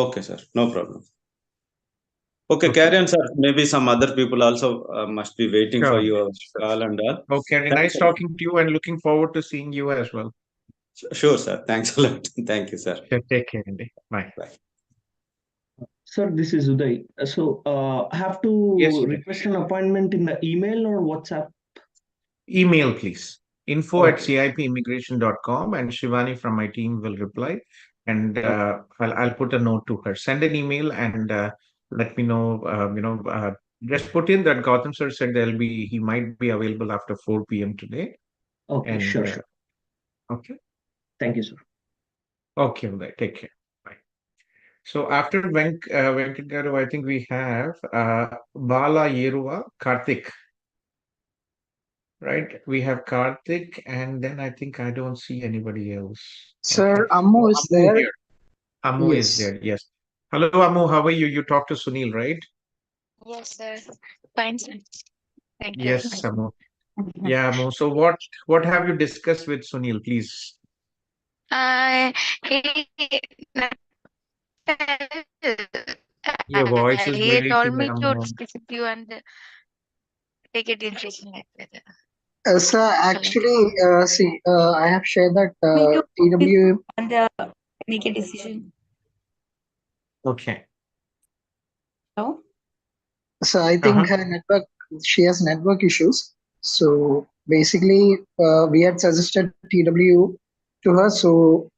Okay, sir. No problem. Okay, Okay. carry on, sir. Maybe some other people also must be waiting for Sure. your Sure. call and all. Okay, Andy, Thanks nice a lot. talking to you and looking forward to seeing you as well. Sure, sir. Thanks a lot. Thank you, sir. Sure, take care, Andy. Bye. Bye. Sir, this is Uday. So, I have to Yes, Uday. request an appointment in the email or WhatsApp? Email, please. Info at Okay. cipimmigration.com, and Shivani from my team will reply. And I'll put a note to her. Send an email and let me know. Just put in that Gautham sir said he might be available after 4 p.m. today. Okay, And sure. okay. Thank you, sir. Okay, Uday. Take care. Bye. So after Venkat Garu, I think we have Bala Yeruva Karthik. Right? We have Karthik, and then I think I don't see anybody else. Sir, Okay. Ammu Oh, is Ammu there. here. Ammu is Yes. there. Yes. Hello, Ammu. How are you? You talked to Sunil, right? Yes, sir. Fine, sir. Thank you. Yes, Ammu. Yeah, Ammu. So what have you discussed with Sunil, please? He Your voice is He told breaking. me to discuss with you and take a decision like that. Sir, actually, see, I have shared that Me too. TW. And make a decision. Okay. No? So I Uh-huh. think her network, she has network issues. So basically, we had suggested TW to her, so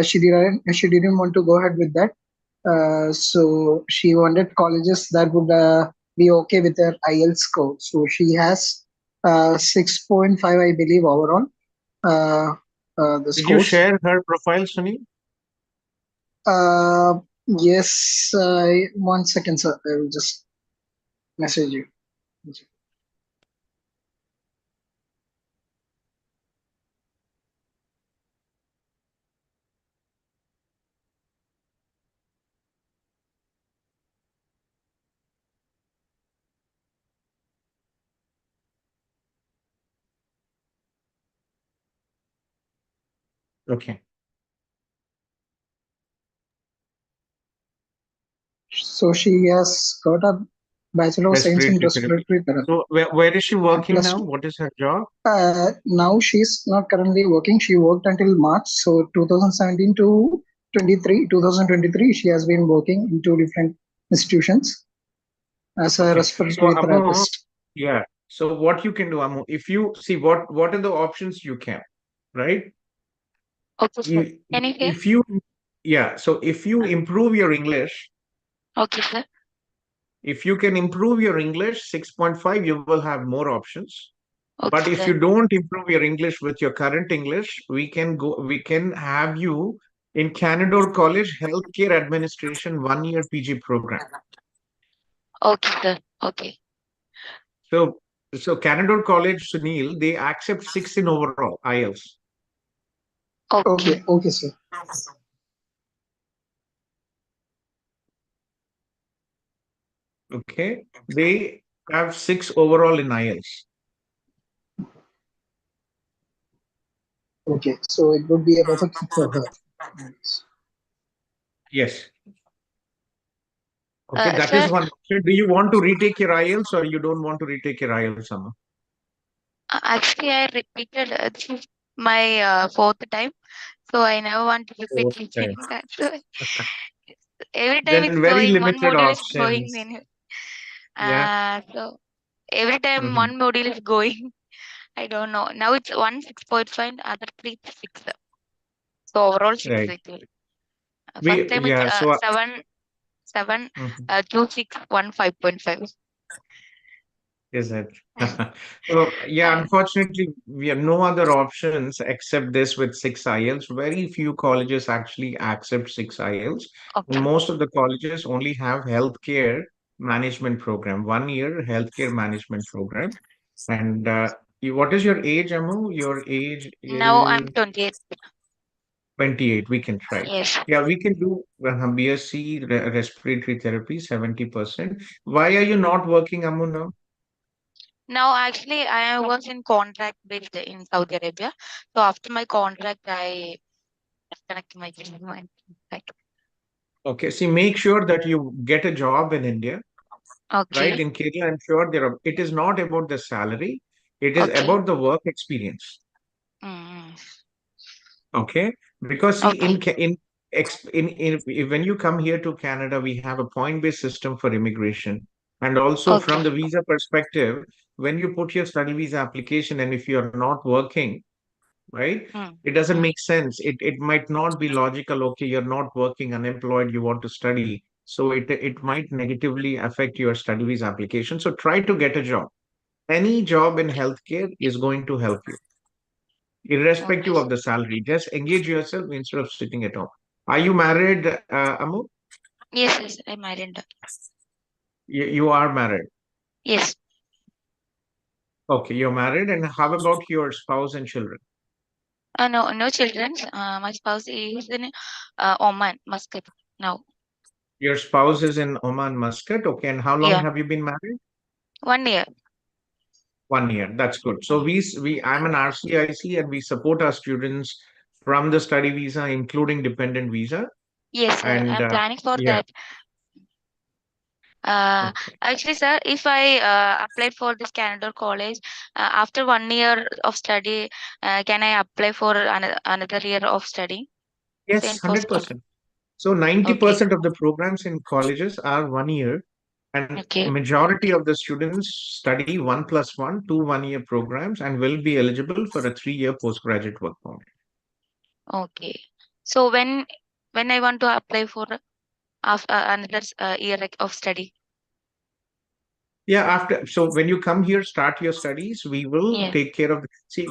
she didn't want to go ahead with that. So she wanted colleges that would be okay with her IELTS score. So she has 6.5, I believe, overall. Uh, the Did you scores. share her profile, Sunil? Yes. 1 second, sir. I will just message you. Okay. So she has got a Bachelor of Science in Respiratory therapy. Respiratory Therapy. So where is she working Plus, now? What is her job? now she's not currently working. She worked until March. So 2017 to 2023, she has been working in two different institutions as a Okay. So respiratory Amo, therapist. yeah. So what you can do, Amo, if you see what are the options you can, right? Okay, sir. You Can you hear? if you yeah. So if you improve your English, Okay, sir. if you can improve your English 6.5, you will have more options. But Okay, if you sir. don't improve your English with your current English, we can have you in Canadore College Healthcare Administration 1 year PG program. Okay, sir. Okay. So so Canadore College, Sunil, they accept 6 in overall IELTS. Okay. Okay, sir. Okay. They have 6 overall in IELTS. Okay, so it would be a perfect fit for her. Yes. Okay, that Sir, is one option. Do you want to retake your IELTS or you don't want to retake your IELTS, Amma? actually, I repeated this is my fourth time, so I never want to repeat Fourth it time. again. That's why. Every time it's Then very going, one limited module is going. options. Then, Yeah. so every time Mhm. one module is going, I don't know. Now it's 1 6.5, other three 6. So overall 6 Right. it will. First time it's Yeah. So 7, mhm. 2 6 1 5.5. Is it? So yeah, And unfortunately, we have no other options except this with 6 IELTS. Very few colleges actually accept 6 IELTS, and okay. most of the colleges only have healthcare management program, 1 year healthcare management program. And what is your age, Amu? Your age Now I'm is 28. 28. We can try. Yes. Yeah, we can do BSc respiratory therapy, 70%. Why are you not working, Amu, now? Now actually I was in contract based in Saudi Arabia. So after my contract I disconnect my contract. Okay, see, make sure that you get a job in India, right? Okay. In Kerala, I'm sure it is not about the salary, it is Okay. about the work experience. Mm. Okay, because see, Okay. when you come here to Canada, we have a point-based system for immigration, and also from Okay. the visa perspective, when you put your study visa application, and if you're not working, right? Mm. It doesn't Mm. make sense. It might not be logical. Okay, you're not working, unemployed, you want to study. So it might negatively affect your study visa application. So try to get a job. Any job in healthcare is going to help you, Okay. irrespective of the salary. Just engage yourself instead of sitting at home. Are you married, Amu? Yes, yes, I'm married. You are married. Yes. Okay, you're married. And how about your spouse and children? No, no children. My spouse is in Oman, Muscat now. Your spouse is in Oman, Muscat. Okay, and how long Yeah, have you been married? 1 year. 1 year. That's good. So Mm. I'm an RCIC and we support our students from the study visa, including dependent visa. Yes, sir. And I'm planning for yeah, that. Okay. Actually, sir, if I applied for this Canada college, after 1 year of study, can I apply for another year of study? Yes, Same for 100%. So okay, 90% of the programs in colleges are 1 year, and okay, majority of the students study 1+1, 2 1-year programs and will be eligible for a 3-year postgraduate work permit. okay. So when I want to apply for after another year of study, Yeah, after, so when you come here, start your studies, we will yeah. take care of, see,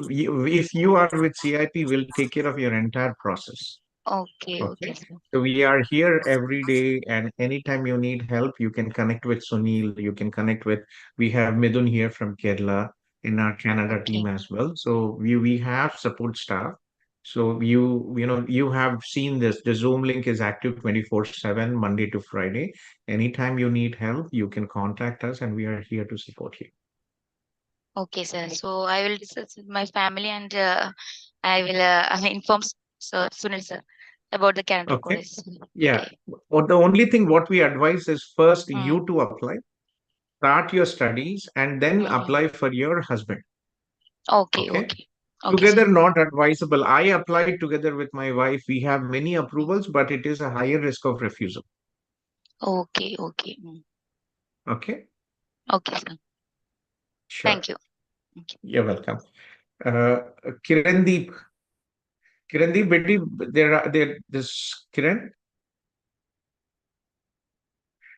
if you are with CIP, we'll take care of your entire process. Okay, Okay. okay, sir. So we are here every day, and anytime you need help, you can connect with Sunil. You can connect with, we have Midun here from Kerala in our Canada team Okay, as well. So we have support staff. So you have seen this. The Zoom link is active 24/7, Monday to Friday. Anytime you need help, you can contact us, and we are here to support you. okay, sir. So I will discuss with my family and I will inform Sunil sir about the Canada Okay. college. Yeah. Okay. Or the only thing what we advise is first Mm, you to apply, start your studies, and then mhm. apply for your husband. Okay, Okay. okay, okay, sir. Together, not advisable. I applied together with my wife. We have many approvals, but it is a higher risk of refusal. Okay, okay, Okay. okay, sir. Sure. Thank you. Thank you. You're welcome. Uh, Kirandeep, Kirandeep, Betty, this Kiran.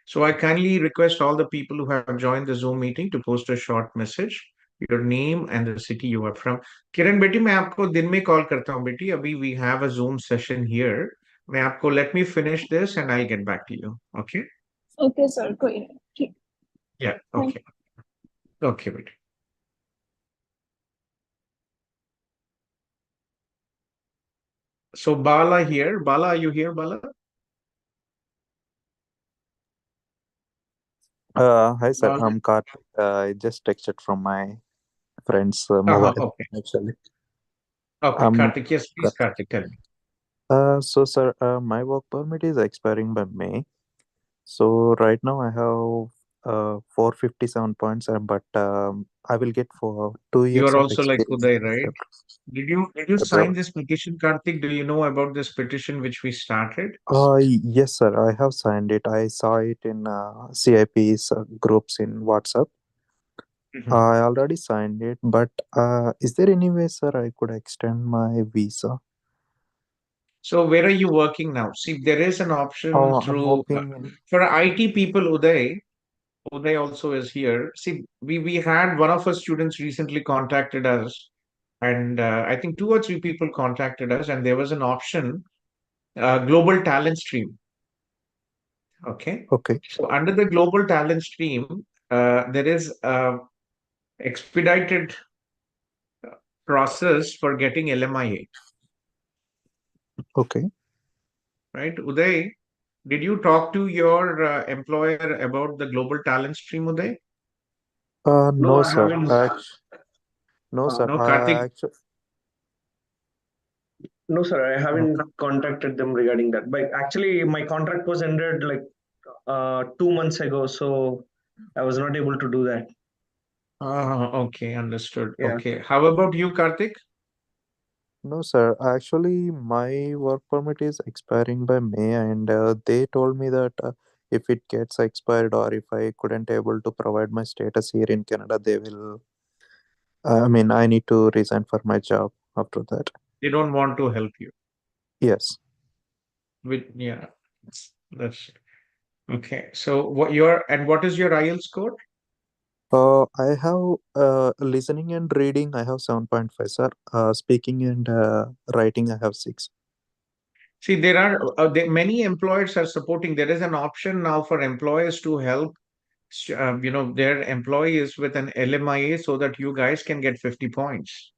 So I kindly request all the people who have joined the Zoom meeting to post a short message, your name and the city you are from. किरण बेटी मैं आपको दिन में call करता हूँ बेटी अभी we have a Zoom session here. मैं आपको let me finish this and I'll get back to you. Okay? Okay sir कोई नहीं ठीक Yeah. Thank Okay. Okay, बेटी. So Bala here. Bala, are you here, Bala? Hi sir, Bala. I'm Karthik. I just texted from my friend's mobile Okay. actually. Okay, Um, Karthik. Yes, please, Karthik, tell me. so sir, my work permit is expiring by May. So right now I have 457 points, but I will get for two You years are of also like experience Uday, in right? Did you sign February. this petition, Karthik? Do you know about this petition which we started? Yes sir, I have signed it. I saw it in CIP's groups in WhatsApp. Mhm. I already signed it, but is there any way, sir, I could extend my visa? So where are you working now? See, there is an option I'm through working in. for IT people, Uday. Uday also is here. See, we had one of our students recently contacted us, and I think 2 or 3 people contacted us, and there was an option, global talent stream. Okay. Okay, So under the global talent stream, there is a expedited process for getting LMIA, okay. right? Uday, did you talk to your employer about the global talent stream, Uday? No, No, I sir. haven't. No, sir. No, Karthik. Actually, No, sir, I No. haven't contacted them regarding that. But actually, my contract was ended like 2 months ago, so I was not able to do that. Okay, understood. Yeah. Okay. How about you, Karthik? no, sir. Actually, my work permit is expiring by May, and they told me that if it gets expired or if I couldn't able to provide my status here in Canada, they will. I mean, I need to resign for my job after that. They don't want to help you. Yes. Yeah, that's okay. So what is your IELTS score? I have listening and reading. I have 7.5, sir. Speaking and writing, I have 6. See, many employers are supporting. There is an option now for employers to help, their employees with an LMIA so that you guys can get 50 points.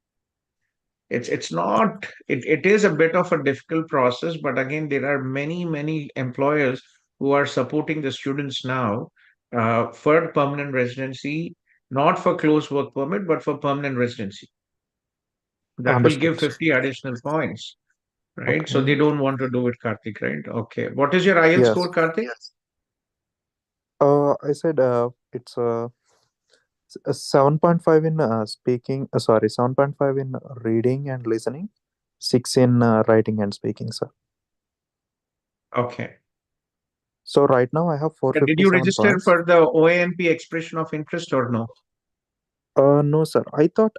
It's not, it is a bit of a difficult process, but again, there are many employers who are supporting the students now for permanent residency, not for close work permit, but for permanent residency. That will give Understood, sir. 50 additional points, right? So they Okay. don't want to do it, Karthik, right? Okay. What is your IELTS Yes. score, Karthik? I said it's 7.5 in speaking. Sorry, 7.5 in reading and listening, 6 in writing and speaking, sir. Okay. So right now I have Did you 457 register points. for the OANP expression of interest or no? No, sir. I thought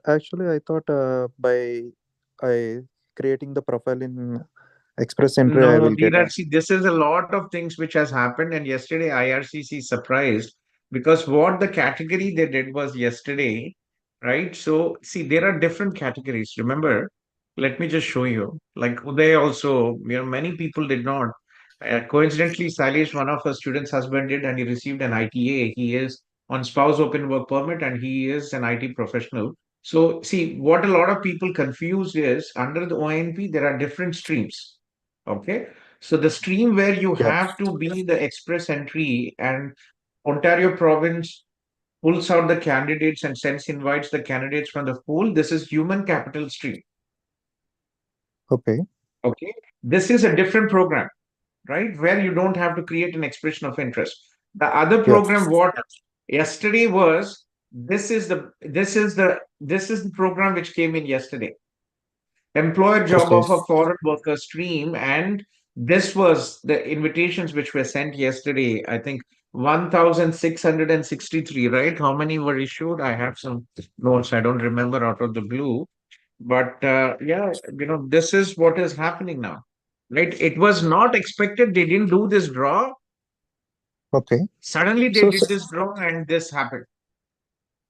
by I creating the profile in Express Entry, I No, will get a. Dheeraj, see, this is a lot of things which has happened, and yesterday IRCC surprised because what the category they did was yesterday, right? So, see, there are different categories. Remember, let me just show you. Like Uday also, many people did not. Coincidentally, Salish, one of her students' husband did, and he received an ITA. He is on spouse open work permit, and he is an IT professional. So, see, what a lot of people confused is under the ONP, there are different streams. Okay. So the stream where you Yeah. have to be the express entry and Ontario province pulls out the candidates and sends invites the candidates from the pool. This is human capital stream. Okay. Okay. This is a different program, right? Where you don't have to create an expression of interest. The other Yeah. program, what yesterday was, this is the program which came in yesterday. Employer job Okay. offer foreign worker stream, and this was the invitations which were sent yesterday. I think 1663, right? How many were issued? I have some notes. I don't remember out of the blue, but yeah, this is what is happening now, right? It was not expected. They didn't do this draw. Okay. Suddenly they So, did this draw and this happened.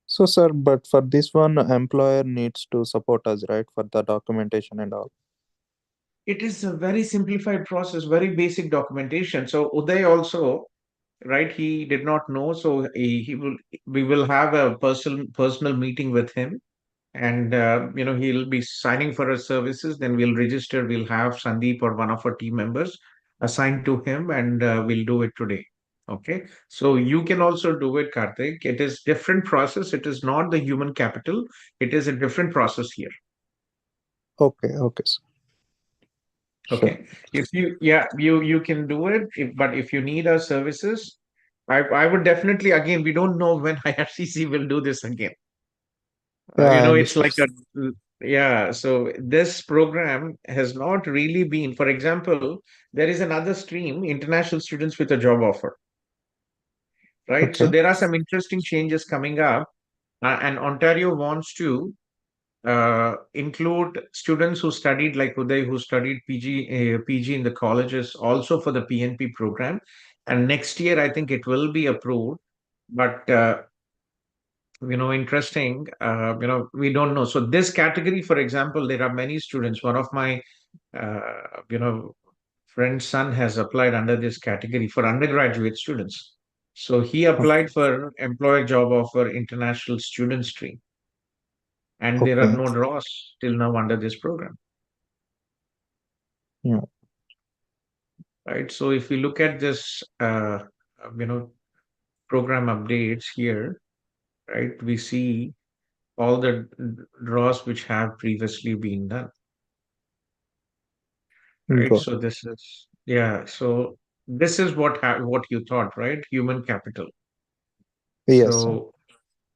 sir, but for this one, employer needs to support us, right, for the documentation and all. It is a very simplified process, very basic documentation. So Uday also, right, he did not know, so we will have a personal meeting with him, and he'll be signing for our services. Then we'll register, we'll have Sandeep or one of our team members assigned to him, and we'll do it today. Okay, so you can also do it, Karthik. It is different process. It is not the human capital. It is a different process here. Okay. Okay, sir. Sure. Okay. If you, yeah, you can do it. But if you need our services, I would definitely, again, we don't know when IRCC will do this again. Yeah, I It's understood. like yeah. So this program has not really been, for example, there is another stream, international students with a job offer, right? So Okay. there are some interesting changes coming up, and Ontario wants to include students who studied like Uday, who studied PG in the colleges, also for the PNP program. And next year, I think it will be approved. But interesting. We don't know. So this category, for example, there are many students. One of my friend's son has applied under this category for undergraduate students. So he applied for employer job offer international student stream, and there are Okay. no draws till now under this program. Yeah. Right. So if we look at this, you know, program updates here, right, we see all the draws which have previously been done. Right. Got. So this is, yeah. So this is what you thought, right? Human capital. Yes, sir. So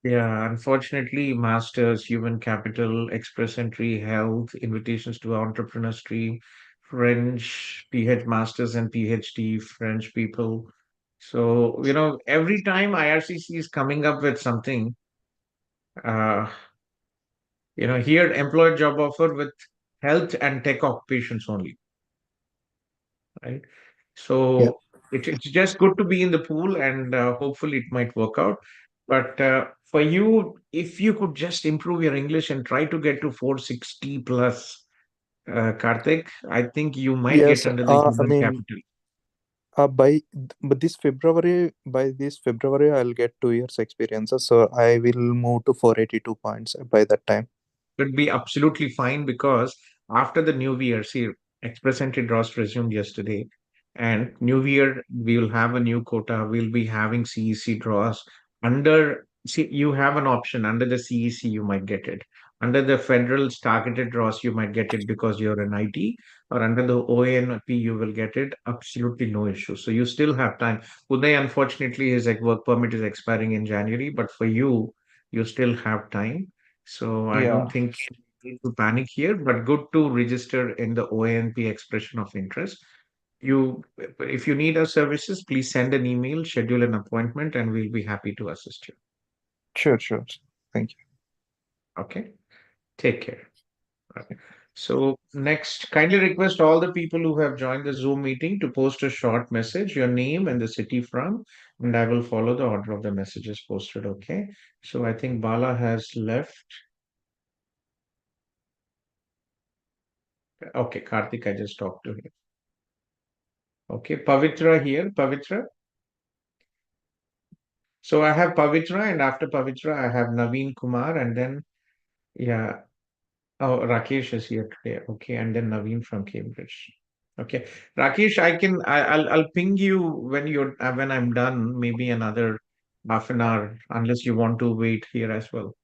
yeah, unfortunately, masters, human capital, express entry, health, invitations to entrepreneur stream, French, PhD masters and PhD, French people. So, every time IRCC is coming up with something, uh, here employer job offer with health and tech occupations only, right? Yeah. So it's just good to be in the pool, and hopefully it might work out. But for you, if you could just improve your English and try to get to 460 plus, Karthik, I think you might get Yes. under the I human mean, capital. by this February, I'll get 2 years experiences, so I will move to 482 points by that time. Would be absolutely fine because after the new year, see, Express Entry draws resumed yesterday, and new year we will have a new quota. We'll be having CEC draws under. See, you have an option under the CEC. You might get it, Under the federal's targeted draws, you might get it because you're an IT, or under the OANP, you will get it absolutely no issue. So you still have time. Uday, unfortunately, his work permit is expiring in January, but for you, you still have time. So I Yeah, don't think you need to panic here, but good to register in the OANP expression of interest. You, if you need our services, please send an email, schedule an appointment, and we'll be happy to assist you. sure, sure. Thank you. Okay. Take care. Okay. So next, kindly request all the people who have joined the Zoom meeting to post a short message, your name and the city from, and I will follow the order of the messages posted. Okay. So I think Bala has left. Okay, Karthik, I just talked to him. Okay, Pavitra here. Pavitra. So I have Pavitra, and after Pavitra, I have Naveen Kumar, and then yeah, oh, Rakesh is here today. Okay, and then Naveen from Cambridge. Okay, Rakesh, I'll ping you when when I'm done. Maybe another half an hour, unless you want to wait here as well.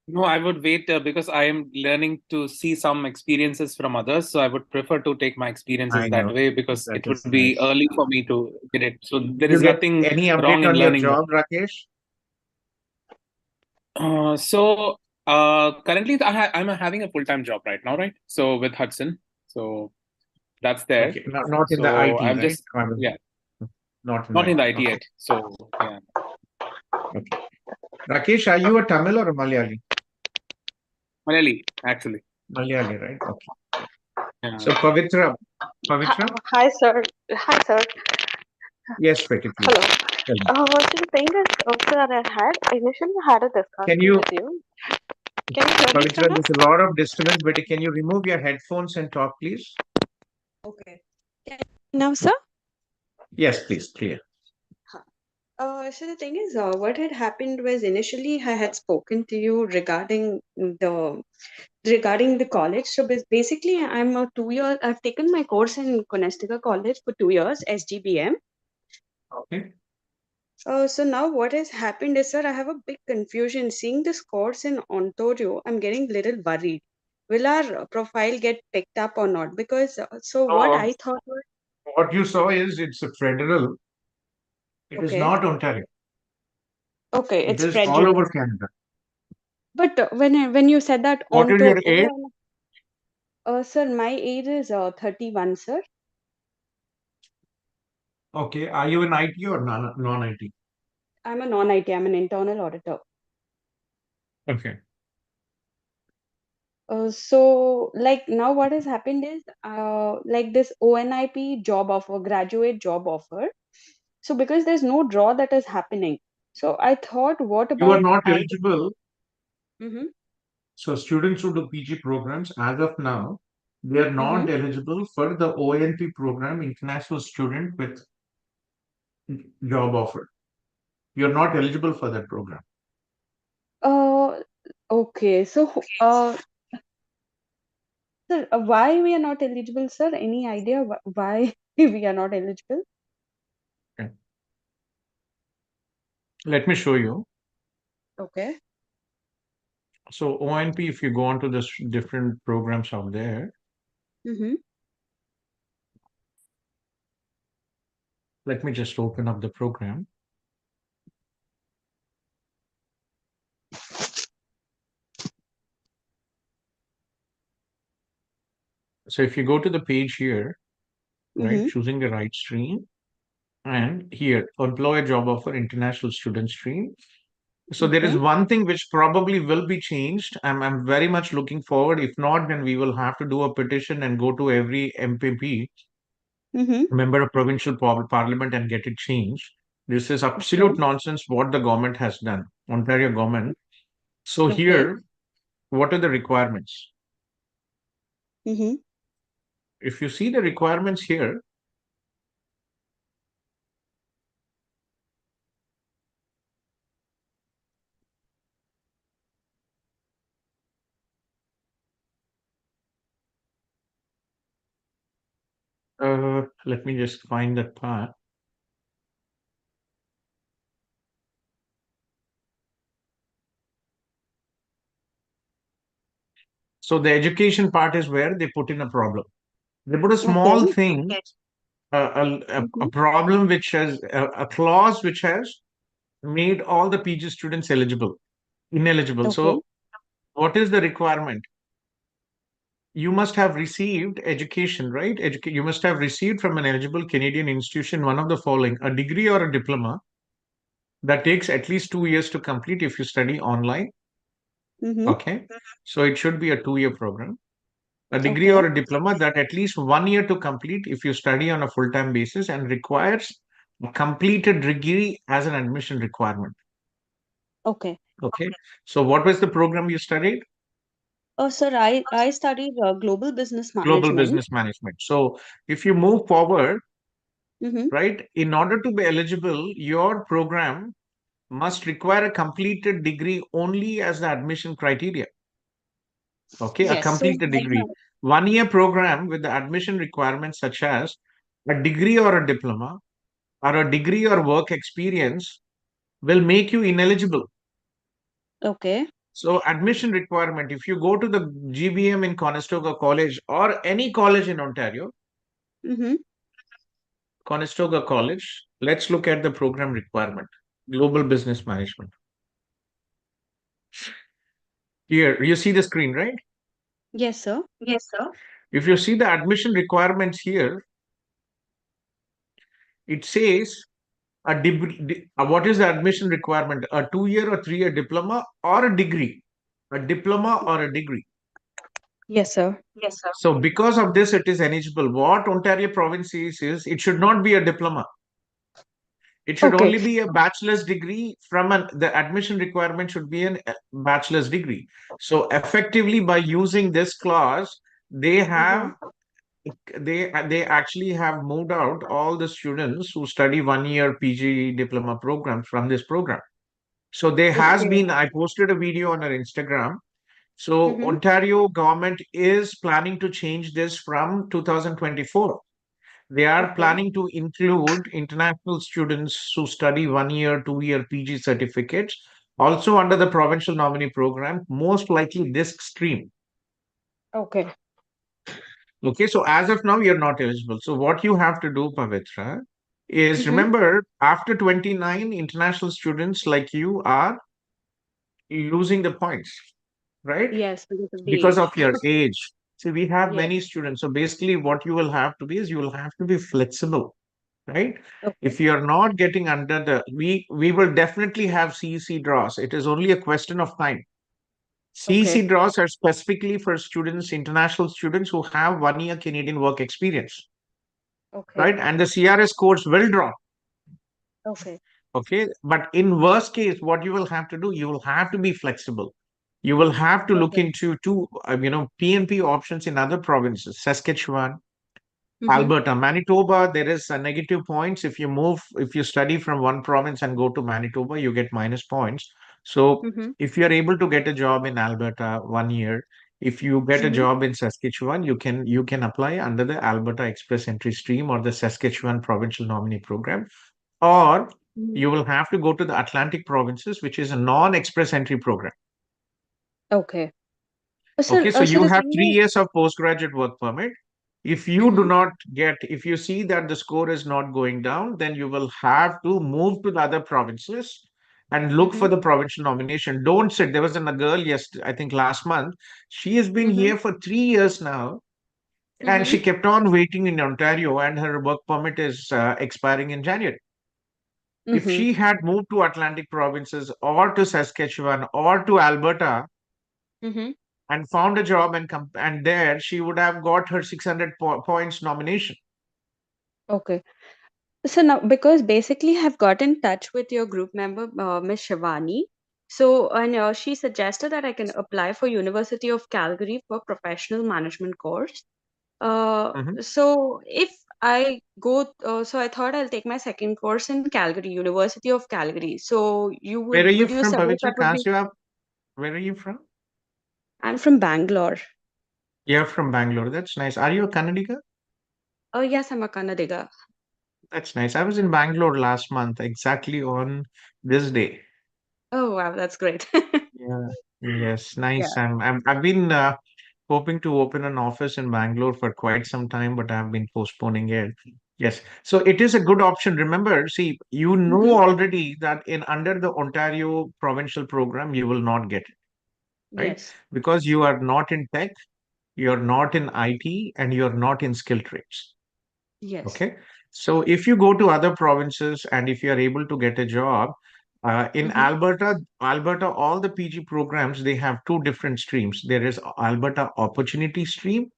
No, I would wait because I am learning to see some experiences from others. So I would prefer to take my experiences I that know way because that it would is be nice. early for me to get it. So there Did you is get nothing any wrong update in on your learning more. job, Rakesh? Currently I'm having a full-time job right now, right? So with Hudson. So that's there. Okay, not in the So IT, I'm right? just, yeah, Not in the not in the IT. IT Okay, yet. So yeah, okay. Rakesh, are you a Tamil or a Malayali? Malayali actually. Malayali, right? Okay. Yeah. So Pavitra, Pavitra? Hi, sir. Hi, sir. Yes, Pretty, please. Hello. Tell me. So the thing is, sir, I initially had a Can discussion you, with you. Can you hear me, Pavitra, sir? there's a lot of disturbance, but can you remove your headphones and talk, please? Okay. Now, sir. Yes, please, clear. So the thing is, what had happened was initially I had spoken to you regarding the college. So basically, I'm a 2 year. I've taken my course in Conestoga College for 2 years, SGBM. Okay. So now what has happened is, sir, I have a big confusion. Seeing this course in Ontario, I'm getting little worried. Will our profile get picked up or not? Because so what So I thought was what you saw is it's a federal. It is okay, not Ontario. okay, It it's is all federal. over Canada. But when you said that What is your age? sir, my age is 31, sir. Okay. Are you an IT or non-IT? I'm a non-IT. I'm an internal auditor. Okay. So like now what has happened is like this ONIP job offer, graduate job offer. So because there's no draw that is happening. So I thought, what You are about not other? eligible. Mm-hmm, So students who do PG programs, as of now, they are mm-hmm. not eligible for the ONP program, International Student with Job Offer. You're not eligible for that program. Uh, okay. So sir, why we are not eligible, sir? Any idea why we are not eligible? Okay. Let me show you. Okay. So ONP, if you go on to the different programs out there, Mm-hmm. let me just open up the program. So if you go to the page here, right, Mm-hmm. choosing the right stream, and here, employer job offer international student stream. So there is Okay. one thing which probably will be changed. I'm very much looking forward. If not, then we will have to do a petition and go to every MPP, Mm-hmm. member of provincial parliament, and get it changed. This is Okay. absolute nonsense what the government has done, Ontario government. So Okay. here, what are the requirements? Mm-hmm. If you see the requirements here, let me just find that part. So the education part is where they put in a problem. They put a small Okay. thing, a Mhm. problem which has a clause which has made all the PG students ineligible. Okay. So what is the requirement? You must have received education, right? You must have received from an eligible Canadian institution one of the following: a degree or a diploma that takes at least 2 years to complete if you study online. Mm-hmm. Okay. So it should be a 2-year program. A degree Okay. or a diploma that at least 1 year to complete if you study on a full-time basis and requires a completed degree as an admission requirement. Okay. Okay. So what was the program you studied? Oh, sir, I studied global business Global management. business management. So if you move forward, Mm-hmm. right, in order to be eligible, your program must require a completed degree only as the admission criteria. Okay, a Yes. So completed right degree. now. 1 year program with the admission requirements such as a degree or a diploma or a degree or work experience will make you ineligible. Okay. So admission requirement, if you go to the GBM in Conestoga College or any college in Ontario, Mm-hmm. Conestoga College, let's look at the program requirement, global business management. Here, you see the screen, right? Yes, sir. Yes, sir. If you see the admission requirements here, it says what is the admission requirement? A 2-year or 3-year diploma or a degree? A diploma or a degree? Yes, sir. Yes, sir. So because of this, it is eligible. What Ontario province says is it should not be a diploma. It should Okay. only be a bachelor's degree the admission requirement should be a bachelor's degree. So effectively by using this clause, they Mm-hmm. have they actually have moved out all the students who study 1 year PG diploma programs from this program. So there has Okay. been, I posted a video on our Instagram. So Mm-hmm. Ontario government is planning to change this from 2024. They are Okay. planning to include international students who study 1 year, 2 year PG certificates, also under the provincial nominee program, most likely this stream. Okay. Okay, so as of now, you're not eligible. So what you have to do, Pavitra, is Mm-hmm. remember after 29, international students like you are losing the points, right? Yes, because of the Because age. of your age. See, we have Yes. many students. So basically, what you will have to be is you will have to be flexible, right? Okay. If you're not getting under we will definitely have CEC draws. It is only a question of time. CEC Okay. draws are specifically for students, international students who have 1 year Canadian work experience, Okay. right? And the CRS codes will drop. Okay. Okay. But in worst case, what you will have to do, you will have to be flexible. You will have to look Okay. into two, PNP options in other provinces, Saskatchewan, Mm-hmm. Alberta, Manitoba. There is a negative points. If you study from one province and go to Manitoba, you get minus points. So Mm-hmm. if you are able to get a job in Alberta 1 year, if you get a Mm-hmm. job in Saskatchewan, you can apply under the Alberta Express Entry Stream or the Saskatchewan Provincial Nominee Program, or Mm-hmm. you will have to go to the Atlantic provinces, which is a non-express entry program. Okay. Okay, so So you the have thing 3 years of postgraduate work permit. If you do Mm-hmm. not get, if you see that the score is not going down, then you will have to move to the other provinces and look Mm-hmm. for the provincial nomination. Don't sit. There was a girl yesterday, I think last month. She has been Mm-hmm. here for 3 years now, and Mm-hmm. she kept on waiting in Ontario, and her work permit is expiring in January. If Mm-hmm. she had moved to Atlantic provinces or to Saskatchewan or to Alberta Mm-hmm. and found a job and there she would have got her 600 points nomination. Okay. So now, because basically I've got in touch with your group member, Miss Shivani. So, and she suggested that I can apply for University of Calgary for professional management course. Mhm. So if I go, so I thought I'll take my second course in Calgary, University of Calgary. So you Where are you would you from, suggest Pavitra? that would be? Where are you from? I'm from Bangalore. You're from Bangalore. That's nice. Are you a Kannadiga? Oh yes, I'm a Kannadiga. That's nice. I was in Bangalore last month, exactly on this day. Oh wow, that's great. Yeah. Yes, Yeah. nice. I've been hoping to open an office in Bangalore for quite some time, but I've been postponing it. Yes. So it is a good option. Remember, see, you know already that in under the Ontario provincial program, you will not get it, right? Yes. Because you are not in tech, you're not in IT, and you're not in skill trades. Yes. Okay. So if you go to other provinces and if you are able to get a job, in Alberta, all the PG programs, they have two different streams. There is Alberta Opportunity Stream,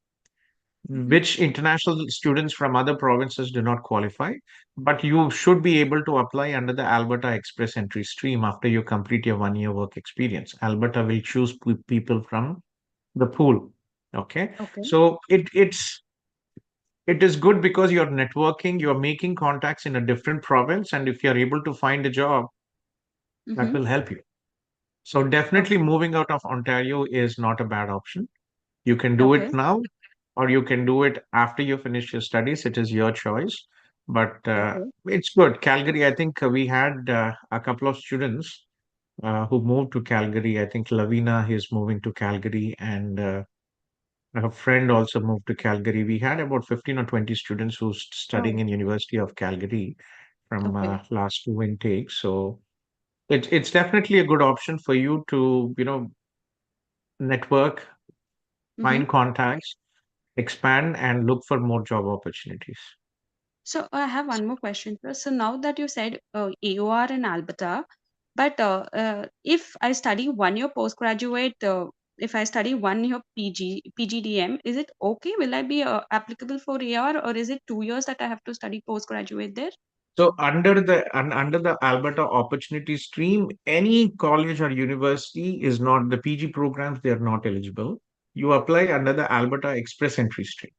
which international students from other provinces do not qualify, but you should be able to apply under the Alberta Express Entry stream after you complete your 1 year work experience. Alberta will choose people from the pool. Okay. Okay. So it is good because you're networking, you're making contacts in a different province, and if you're able to find a job, that will help you. So definitely moving out of Ontario is not a bad option. You can do it Okay. now, or you can do it after you finish your studies. It is your choice. But Okay. it's good. Calgary, I think we had a couple of students who moved to Calgary. I think Lavina is moving to Calgary, and her friend also moved to Calgary. We had about 15 or 20 students who's studying Oh, in University of Calgary from okay. last two intakes. So it's definitely a good option for you to, network, find contacts, expand, and look for more job opportunities. So I have one more question, sir. So now that you said AOR in Alberta, but if I study 1 year postgraduate, if I study 1 year PGDM, is it okay? Will I be applicable for AOR, or is it 2 years that I have to study postgraduate there? So under the Alberta Opportunity Stream, any college or university is not the PG programs, they are not eligible. You apply under the Alberta Express Entry Stream.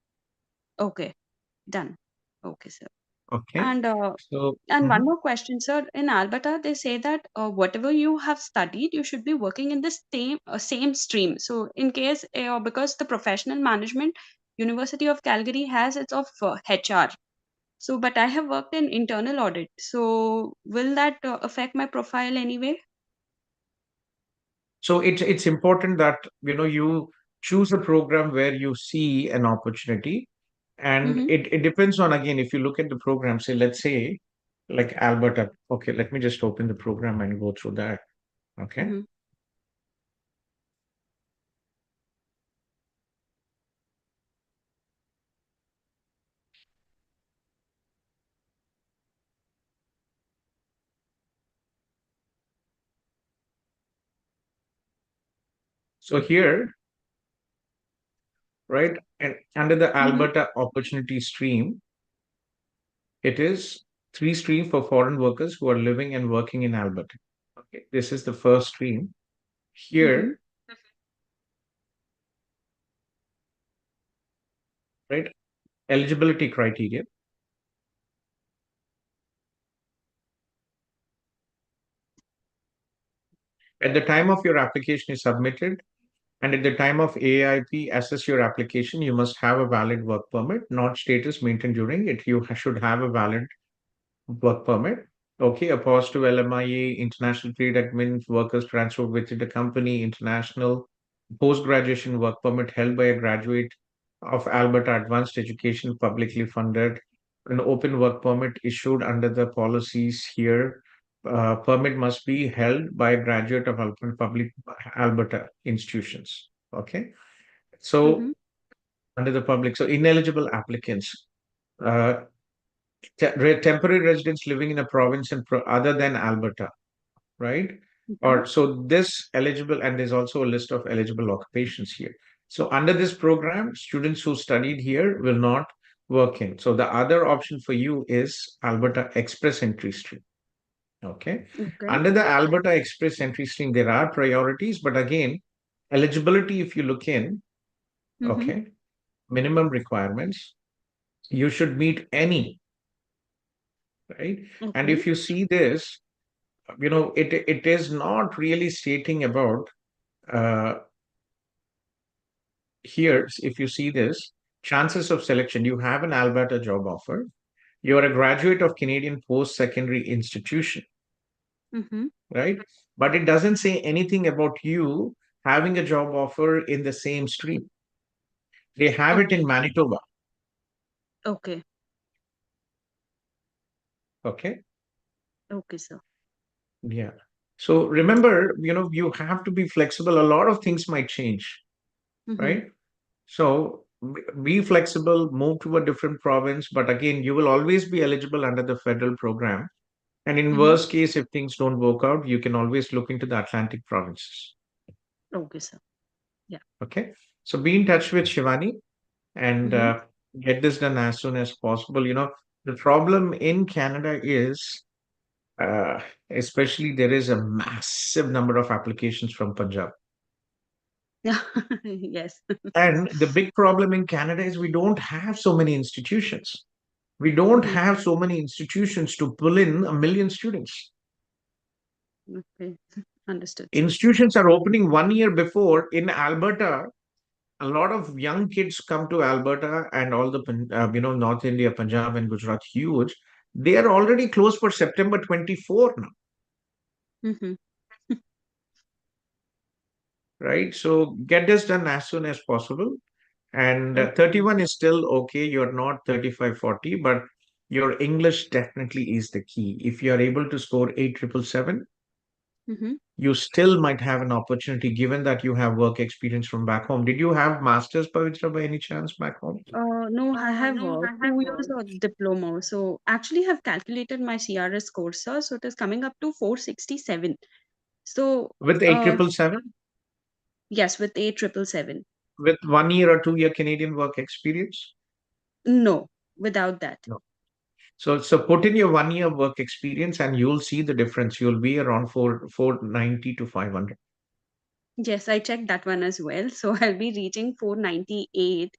Okay, done. Okay, sir. Okay. And So one more question, sir. In Alberta, they say that whatever you have studied, you should be working in the same stream. So, in case because the professional management University of Calgary has its of HR. So, but I have worked in internal audit. So, will that affect my profile anyway? so it's important that you choose a program where you see an opportunity, and Mm-hmm. it depends on, again, if you look at the program, say let's say like Alberta. Okay, let me just open the program and go through that. Okay. Mm-hmm. So here, right, and under the Mm-hmm. Alberta Opportunity Stream, it is three stream for foreign workers who are living and working in Alberta. Okay, this is the first stream. Mm-hmm. Here, right, eligibility criteria. At the time of your application is submitted, and at the time of AIP assess your application, you must have a valid work permit, not status maintained during it. You should have a valid work permit. Okay, a positive LMIA, international trade admin, workers transferred within the company, international post-graduation work permit held by a graduate of Alberta Advanced Education, publicly funded, an open work permit issued under the policies here. Permit must be held by a graduate of Alberta institutions. Okay, Mm-hmm. so under the public, so ineligible applicants. Uh, Temporary residents living in a province other than Alberta, right? Mm-hmm. Or so this eligible, and there's also a list of eligible occupations here. So under this program, students who studied here will not work in. So the other option for you is Alberta Express Entry Stream. Okay. Okay. Under the Alberta Express Entry Stream, there are priorities, but again, eligibility, if you look in, Mm-hmm. okay, minimum requirements, you should meet any, right? And Okay. if you see this, it is not really stating about uh, here. If you see this, chances of selection, you have an Alberta job offer, you're a graduate of Canadian post-secondary institution, Mm-hmm. right? But it doesn't say anything about you having a job offer in the same stream. They have it in Manitoba. Okay. Okay. Okay, sir. Yeah. So remember, you have to be flexible. A lot of things might change, Mm-hmm. right? So be flexible, move to a different province. But again, you will always be eligible under the federal program. And in Mm-hmm. worst case, if things don't work out, you can always look into the Atlantic provinces. Okay, sir. Yeah. Okay. So be in touch with Shivani and get this done as soon as possible. The problem in Canada is, uh, especially there is a massive number of applications from Punjab. Yes. And the big problem in Canada is we don't have so many institutions. We don't Mhm. have so many institutions to pull in 1 million students. Okay. Understood, sir. Institutions are opening 1 year before. In Alberta, a lot of young kids come to Alberta and all the North India, Punjab and Gujarat, huge. They are already closed for September 24 now, Mm-hmm. right? So get this done as soon as possible. And Okay. 31 is still okay. You're not 35, 40, but your English definitely is the key. If you are able to score 8,777, Mm-hmm. you still might have an opportunity given that you have work experience from back home. Did you have master's, Pavitra, by any chance back home? No, I have 2 years of diploma. So actually, have calculated my CRS score, sir. So it is coming up to 467. So With 8,777? yes, with 8,777. With 1 year or 2 year Canadian work experience? No, without that. No. So put in your 1 year work experience and you'll see the difference. You'll be around 490 to 500. Yes, I checked that one as well. So I'll be reaching 498.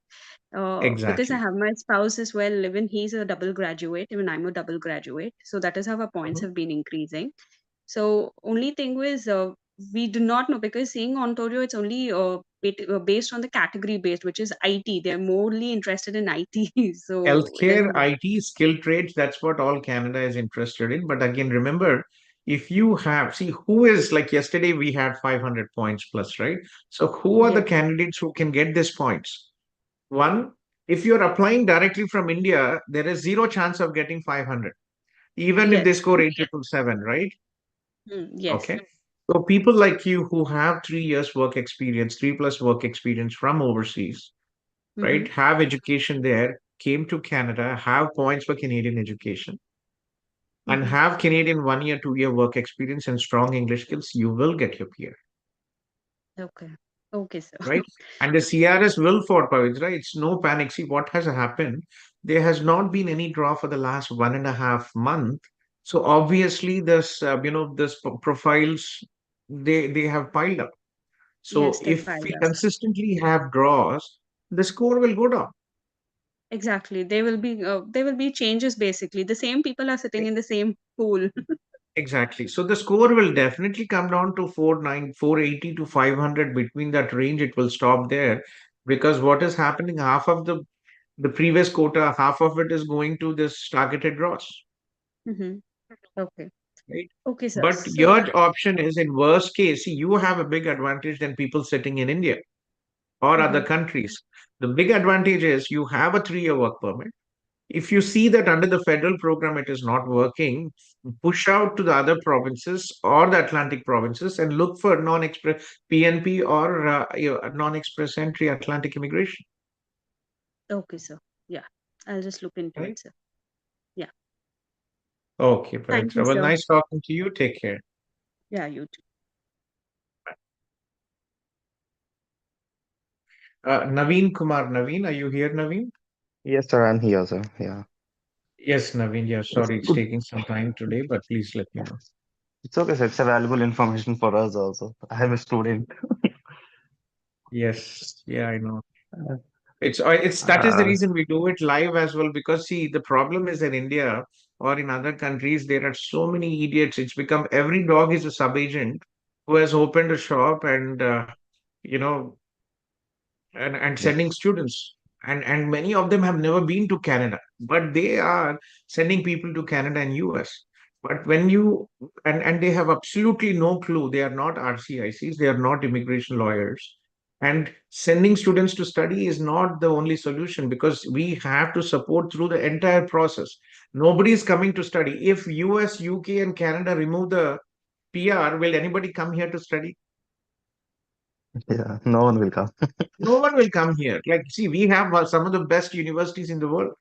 Because I Exactly. have my spouse as well. Even he's a double graduate. Even I'm a double graduate. So that is how our points Mhm. have been increasing. So only thing was we do not know because seeing Ontario, it's only based on the category based, which is IT. They're morely interested in IT. So it is Healthcare, IT, skilled trades, that's what all Canada is interested in. But again, remember, if you have, see, who is like yesterday we had 500 points plus, right? So who are the yes, candidates who can get these points? One, if you're applying directly from India, there is zero chance of getting 500, even if they yes, score 8,777, right? yes. Okay. So people like you who have 3 years work experience, 3+ work experience from overseas, Mm-hmm, right? Have education there, came to Canada, have points for Canadian education, and mm-hmm. have Canadian 1 year, 2 year work experience and strong English skills, you will get your PR, Okay, okay, sir. right? And the CRS will for Pavitra. It's no panic. See what has happened. There has not been any draw for the last 1.5 month. So obviously, profiles they have piled up. Yes, So they've if piled we up. consistently have draws, the score will go down. Exactly. There will be changes basically. The same people are sitting in the same pool. Exactly. So the score will definitely come down to 480 to 500. Between that range, it will stop there because what is happening, half of the previous quota, half of it is going to this targeted draws, Mm-hmm. Okay. right? Okay, sir. But So, your option is in worst case, see, you have a big advantage than people sitting in India or other mm-hmm, countries. The big advantage is you have a 3 year work permit. If you see that under the federal program it is not working, push out to the other provinces or the Atlantic provinces and look for non-express PNP or non-express entry Atlantic immigration. okay, sir. Yeah, I'll just look into Right? it, sir. Yeah. Okay, Thank you, Pavitra. Well, sir. nice talking to you. Take care. Yeah, you too. Naveen Kumar. Naveen, are you here, Naveen? Yes, sir, I'm here, sir. Yeah. Yes, Naveen. Yeah, Yes, sorry, it's good. taking some time today, but please let me know. It's okay, sir. It's a valuable information for us also. I am a student. Yes, yeah, I know. Uh, It's that is the uh, reason we do it live as well because see the problem is in India or in other countries there are so many idiots. It's become every dog is a sub-agent who has opened a shop and you know and sending yes, students and many of them have never been to Canada but they are sending people to Canada and US. But when you and they have absolutely no clue. They are not RCICs. They are not immigration lawyers. And sending students to study is not the only solution, because we have to support through the entire process. Nobody is coming to study. If US, UK, and Canada remove the PR, will anybody come here to study? Yeah, no one will come. No one will come here. Like, see, we have some of the best universities in the world,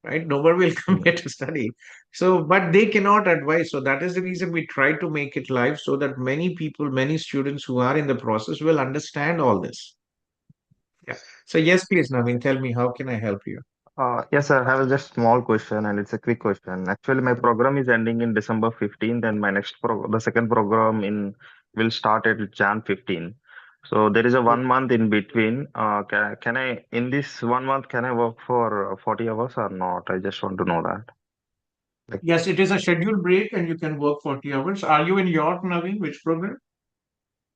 right? Nobody will come here to study. So, but they cannot advise. So that is the reason we try to make it live, so that many people, many students who are in the process will understand all this. Yeah. So yes, please, Naveen, tell me, how can I help you? Yes, sir. I have a just small question, and it's a quick question. Actually, my program is ending in December 15th, and my the second program in will start at Jan 15. So there is a 1 month in between. Can I, in this 1 month, can I work for 40 hours or not? I just want to know that. Like, Yes, it is a scheduled break and you can work 40 hours. Are you in York, Naveen? Which program?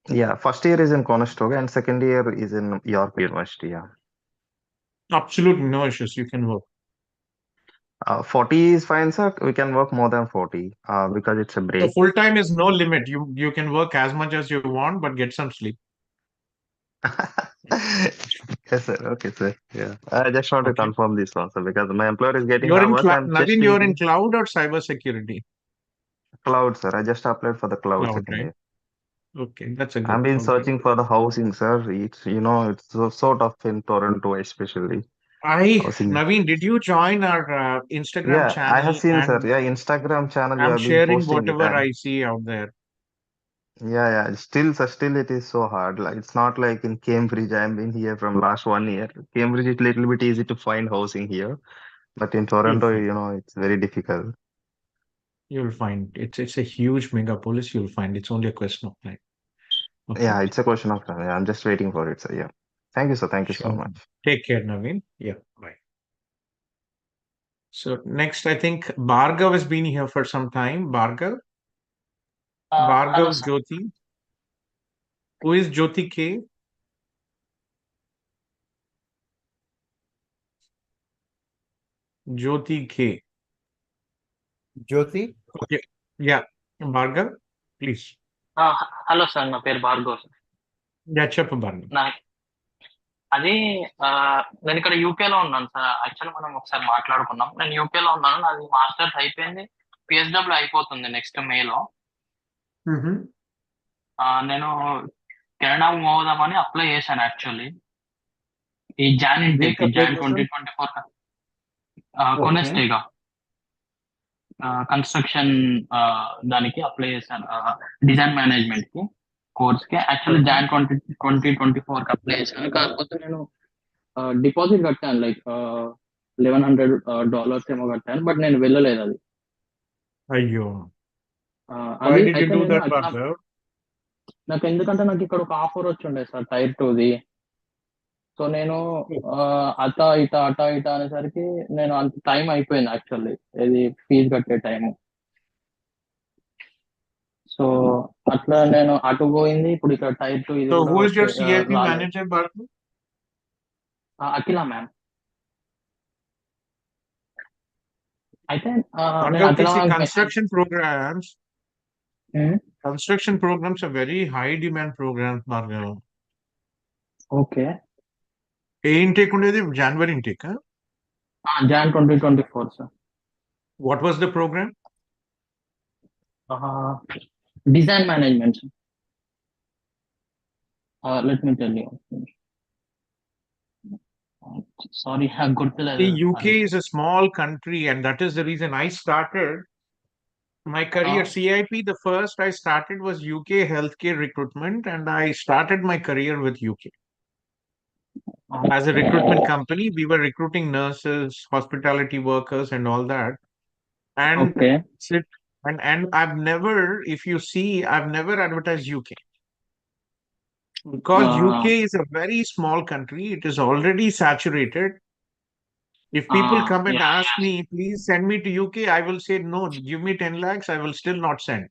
yeah, first year is in Conestoga, and second year is in York University. Yeah. Absolutely no issues. You can work. 40 is fine, sir. We can work more than 40 because it's a So break. full time is no limit. You can work as much as you want, but get some sleep. Yes, sir. Okay, sir. Yeah. I just want to Okay. confirm this one, sir, because my employer is getting You're in hours. I'm just Naveen, you're in thinking cloud or cyber security? cloud, sir. I just applied for the cloud Cloud, second right? year. Okay, that's a I've good. been Okay. searching for the housing, sir. It's so tough in Toronto, especially housing. Naveen, did you join our Instagram Yeah, I have channel? seen, sir. And Yeah, Instagram channel you I'm have been sharing posting it, whatever and I see out there. yeah. Still, sir, still it is so hard. Like it's not like in Cambridge. I've been here from last 1 year. Cambridge is little bit easy to find housing here, but in You'll Toronto, find. it's very difficult. You'll find. It's a huge megapolis. You'll find. It's only a question of time. Okay. Yeah, it's a question of time. Yeah, I'm just waiting for it. So yeah. Thank you, sir. Thank you so Sure. much. Take care, Naveen. Yeah. Bye. So next, I think Bhargav has been here for some time. Bhargav, Hello, Bhargav sir. Jyoti. Who is Jyoti K? Jyoti K. Jyoti Okay. Yeah. Bhargav, please. Hello sir నా పేరు Bhargav sir. Yeah, చెప్పు Bhargav. నా అది నేను ఇక్కడ యూకేలో ఉన్నాను sir. Actually మనం ఒకసారి మాట్లాడుకున్నాం. నేను యూకేలో ఉన్నాను. నాది మాస్టర్స్ అయిపోయింది. పిహెచ్డబ్ల్యూ అయిపోతుంది నెక్స్ట్ మేలో. నేను కెనడా మూవ్ అవుదామని అప్లై చేశాను యాక్చువల్లీ. ఈ జాన్ దేనికి ఇంటేక్ అప్లై జాన్ చేశావు? 2024 ఓకే. కొనెస్టేగా కన్స్ట్రక్షన్ దానికి అప్లై చేశాను. డిజైన్ మేనేజ్మెంట్ కి కోర్స్ కి యాక్చువల్లీ జాన్ 2024 కి అప్లై చేశాను. కాకపోతే నేను డిపాజిట్ కట్టాను, లైక్ $1,100 ఏమో కట్టాను, బట్ నేను వెళ్ళలేదు అది. అయ్యో. Why అది did you అయితే do నేను that, అట్లా Bhargav? నాకు ఎందుకంటే నాకు ఇక్కడ ఒక ఆఫర్ వచ్చిండే సార్ టైర్ 2ది. సో నేను అటా ఇటా అనేసరికి నేను అంత టైం అయిపోయింది యాక్చువల్లీ, ఇది ఫీజు కట్టే టైం. సో అట్లా నేను అటు పోయింది, ఇప్పుడు ఇక్కడ టైర్ 2 ఇది So కూడా who is your CIP రాలేదు. manager, Bhargav? అఖిల మ్యామ్. అయితే నేను Bhargav, Akhila see, hmm. construction programs are very high demand programs, Bhargav. Okay. ఏ intake ఉండేది? January intake, huh? జాన్ 2024 సార్. What was the program? Design management. Let me tell you. Sorry గుర్తులేదు. The UK is a small country, and that is the reason I started my career. CIP, the first I started was UK healthcare recruitment, and I started my career with UK. As a recruitment company, we were recruiting nurses, hospitality workers, and all that. And okay. and I've never, if you see, I've never advertised UK, because UK is a very small country. It is already saturated. If people come and ask me, please send me to UK, I will say, no, give me 10 lakhs, I will still not send,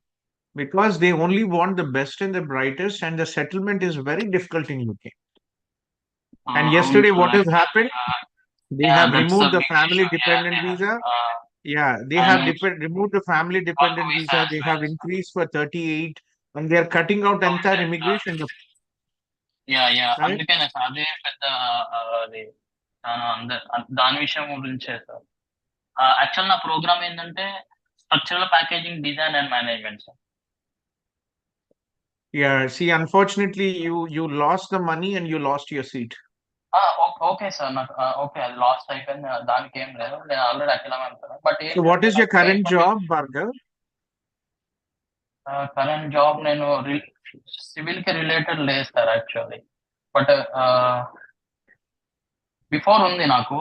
because they only want the best and the brightest, and the settlement is very difficult in UK. And అవును yesterday, sir. what has happened? They have removed the family dependent visa. Yeah, they have removed the family dependent visa. They have increased for 38, and they are cutting out entire immigration. Yeah right? అందుకనే sir అదే పెద్ద అది దాని విషయం గురించే sir. Actual నా programme ఏంటంటే structural packaging design and management sir. Yeah, see, unfortunately, you lost the money and you lost your seat. Okay sir, నాకు ఓకే అది లాస్ట్ అయిపోయింది, దానికి ఏం లేదు, నేను ఆల్రెడీ అఖిల వెళ్తాను. But So what is your current job, Bhargav? Current job నేను civil కి రిలేటెడ్ లేదు సార్ యాక్చువల్లీ. బట్ బిఫోర్ ఉంది నాకు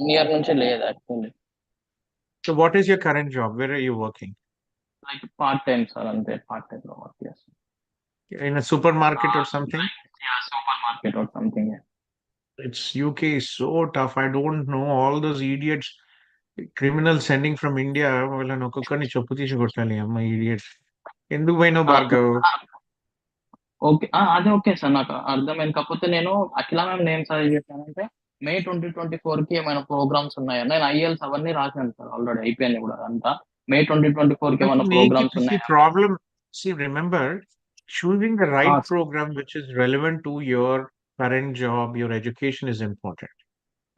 1 year నుంచి లేదు actually. So what is your current job? Where are you working? Like part time sir, అంతే part time లో work చేస్తాను. In a supermarket or something? Super market or something. It's UK is so tough. I don't know all those idiots, criminals sending from India. వాళ్ళని ఒక్కొక్కరిని చెప్పు తీసి కొట్టాలి అమ్మ idiots. ఎందుకు పోయినావు భార్గవ్? ఓకే అదే ఓకే సార్, నాకు అర్థమైంది. కాకపోతే నేను అఖిల మ్యామ్ ఏం సజెస్ట్ చేశానంటే May 2024 కి ఏమైనా ప్రోగ్రామ్స్ ఉన్నాయా, నేను ఐఎల్స్ అవన్నీ రాశాను సార్, ఆల్రెడీ అయిపోయింది కూడా అంతా. May 2024 కి ఏమైనా ప్రోగ్రామ్స్ ఉన్నాయా? Problem. See, remember, choosing the right program which is relevant to your current job, your education is important,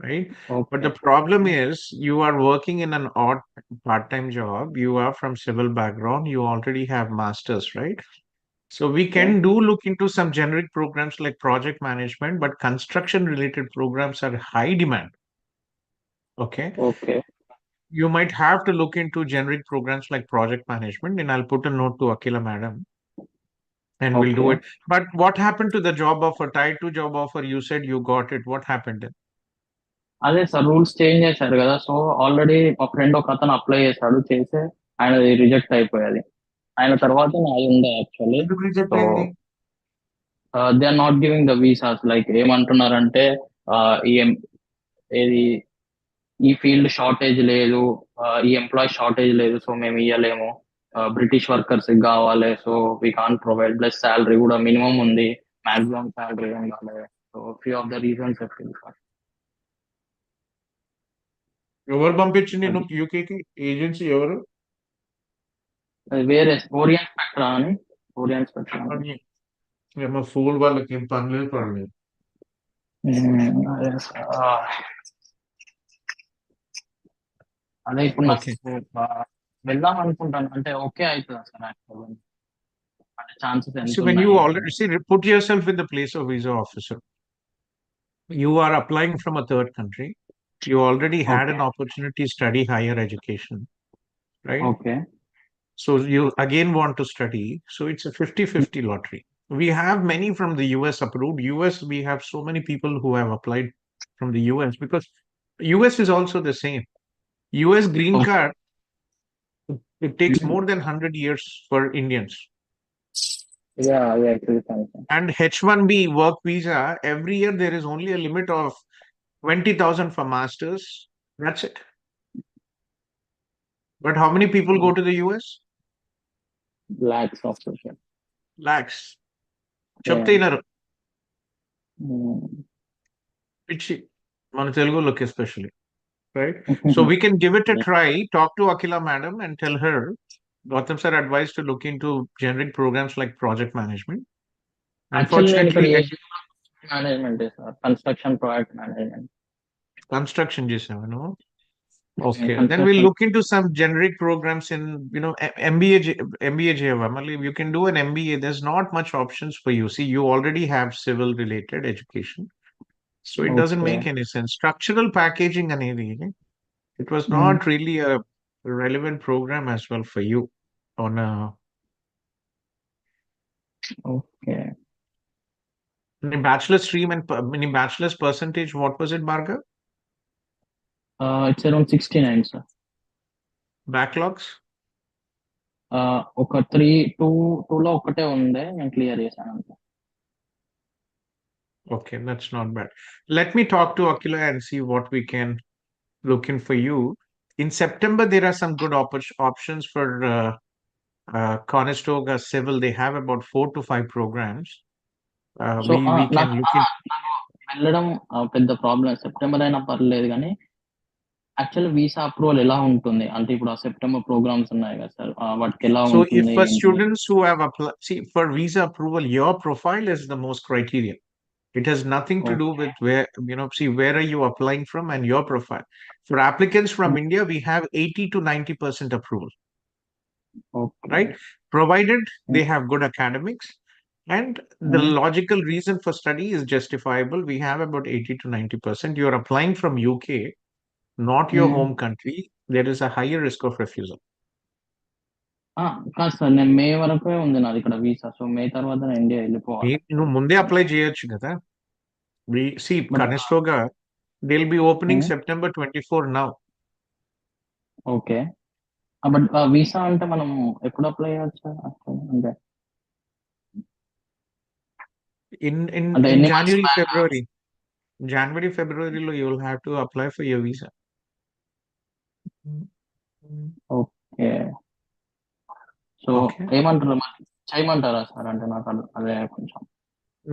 right? But the problem is you are working in an odd part-time job. You are from civil background. You already have masters, right? So we can look into some generic programs like project management, but construction related programs are high demand. Okay. You might have to look into generic programs like project management, and I'll put a note to Akila madam and we'll do it. But what happened to the job offer, tied to job offer? You said you got it. What happened then? అదే sir, rules change చేశారు కదా. So already మా friend ఒక అతను apply చేశాడు, చేస్తే ఆయన reject అయిపోయేది. ఆయన తర్వాత నాది ఉండే actually. So they are not giving the visas. Like ఏమంటున్నారంటే ఏది ఈ ఫీల్డ్ షార్టేజ్ లేదు, ఈ ఎంప్లాయీ షార్టేజ్ లేదు, సో మేము ఇవ్వలేము, బ్రిటిష్ వర్కర్స్ కావాలి, so we can't provide. Plus salary కూడా మినిమం ఉంది, మాక్సిమం శాలరీ ఉండాలి. So few of the reasons. ఎవరు పంపించింది యూకేకి? ఏజెన్సీ ఎవరు? వేరే ఓరియన్ స్పెక్ట్రా అని. ఓరియన్ స్పెక్ట్రా ఏమో ఫూల్, వాళ్ళకి ఏం పర్లేదు. అదే ఇప్పుడు నాకు వెళ్దాం అనుకుంటాను, అంటే ఓకే అవుతుందా సార్ యాక్చువల్లీ? అంటే ఛాన్సెస్ ఎంత? So when you already put yourself in the place of visa officer, you are applying from a third country. You already had an opportunity to study higher education, right? So you again want to study. So it's a 50-50 lottery. We have many from the US approved. US, we have so many people who have applied from the US because US is also the same. US green card, it takes more than 100 years for Indians. And H1B work visa, every year there is only a limit of 20,000 for masters. That's it. But how many people go to the US? Lakhs of people. Lakhs. చెప్తున్నారు పిచ్చి మన తెలుగులోకి especially, right? So we can give it a try. Talk to Akila madam and tell her Gautham sir advised to look into generic programs like project management. Unfortunately, management is construction project management. Construction చేసావా నువ్వు? Okay, then we'll look into some generic programs in, MBA చేయవా మళ్ళీ? You can do an MBA. There's not much options for you. See, you already have civil related education, so it doesn't make any sense. Structural packaging అనేది, it was not really a relevant program as well for you on a. In bachelor stream and in bachelor's percentage, what was it, Bhargav? It's around 69, sir. Backlogs? ఒక 2 ఒకటే ఉంది, నేను clear చేశాను. Okay, that's not bad. Let me talk to Akila and see what we can look in for you. In September, there are some good options for Conestoga Civil. They have about 4 to 5 programs. We can look in. వెళ్ళడం పెద్ద problem. September అయినా పర్లేదు, కానీ actual visa approval ఎలా ఉంటుంది అంటే ఇప్పుడు ఆ సెప్టెంబర్ ప్రోగ్రామ్స్ ఉన్నాయి కదా సార్, వాటికి ఎలా ఉంటుంది? So if for students who have applied, see, for visa approval, your profile is the most criteria. It has nothing to do with where, see, where are you applying from and your profile. For applicants from India, we have 80 to 90% approval, right? Okay. Provided they have good academics and the Mm. logical reason for study is justifiable. We have about 80 to 90%. You're applying from UK, not your Mm. home country. There is a higher risk of refusal. కాదు sir, నేను మే వరకే ఉంది నాది ఇక్కడ visa. So మే తర్వాత నేను India వెళ్ళిపోవాలి. నువ్వు ముందే అప్లై చేయొచ్చు కదా. We see But Conestoga, they'll be opening September 24 now. Okay. But visa అంటే మనం ఎప్పుడు అప్లై చేయొచ్చు సార్? అంటే In అంటే ఎన్ని months January, back? February, you will have to apply for your visa. Okay. So Okay. ఏమంటారు మరి, చేయమంటారా సార్? అంటే నాకు అదే కొంచెం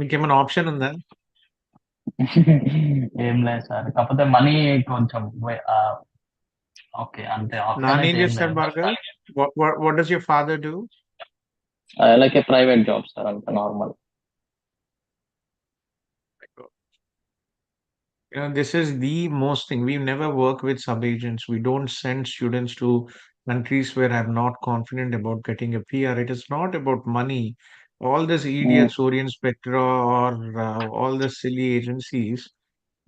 మీకేమైనా ఆప్షన్ ఉందా? ఏం లేదు సార్, కాకపోతే మనీ కొంచెం ఓకే, అంతే. ఆప్షన్ నాన్న ఏం అయితే ఏం చేస్తాడు లేదు. Bhargav? What does your father do? Like A private job sir, అంత normal. This is the most thing. We never work with sub-agents. We don't send students to countries where I'm not confident about getting a PR. It is not about money. All these idiots, Orient Spectra or all the silly agencies,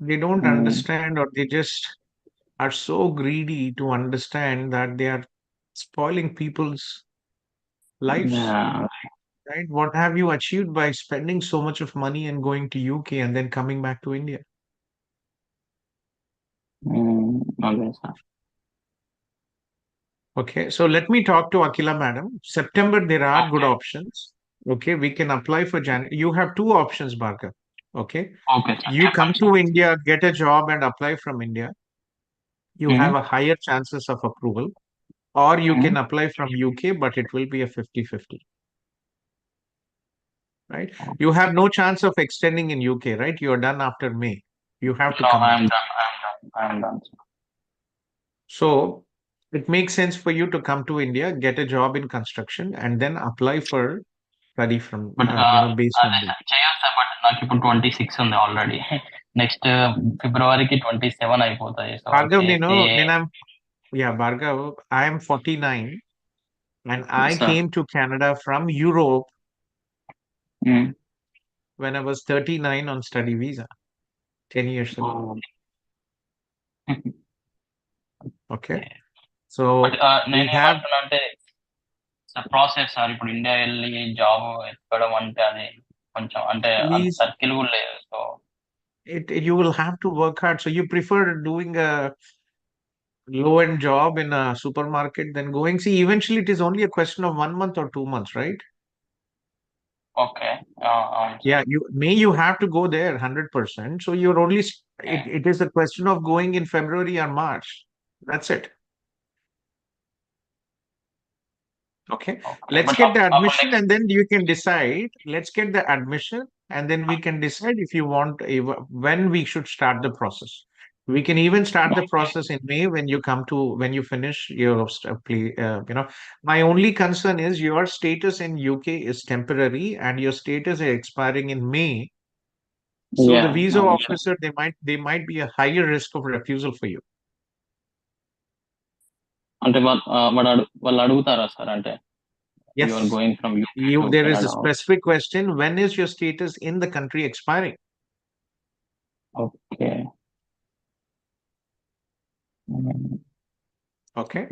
they don't understand, or they just are so greedy to understand that they are spoiling people's lives. Right? What have you achieved by spending so much of money and going to UK and then coming back to India? అదే sir. Okay, so let me talk to Akila madam. September, there are good options. Okay, we can apply for You have two options, Bhargav. Okay, okay sir, you come చెప్పండి to sir. India, get a job and apply from India. You have a higher chances of approval, or you can apply from UK, but it will be a 50-50. Right? You have no chance of extending in UK, right? You're done after May. You have to No, come I back. am done, sir. So it makes sense for you to come to India, get a job in construction, and then apply for study from, but based on అదే that. Sir చేయొచ్చు. But నాకు ఇప్పుడు 26 ఉంది already. Next ఫిబ్రవరికి 27 అయిపోతాయి. So Bhargav, చేసి Bhargav, I am 49 and I Sir. came to Canada from Europe when I was 39 on study visa 10 years ago. Okay. So but we నేను have ఏమంటున్నా అంటే process sir, ఇప్పుడు India వెళ్ళి job ఎత్తడం అంటే అది కొంచెం అంటే అంత please, సర్కిల్ కూడా లేదు. So you will have to work hard. So you prefer doing a low-end job in a supermarket than going. See, eventually it is only a question of 1 month or 2 months, right? Okay. అవును sir. Yeah, you have to go there 100%. So you're only it is a question of going in February or March. That's it. Okay. Let's But get the అప్పుడు admission next and then you can decide. Let's get the admission and then we can decide if you want when we should start the process. We can even start the process in May when you finish your my only concern is your status in UK is temporary and your status is expiring in May. So the visa అవును sir. officer, they might be a higher risk of refusal for you. అంటే వాళ్ళు అడుగుతారా sir? అంటే Yes. you are going from UK to There is a Canada. specific question. When is your status in the country expiring? Okay. Okay.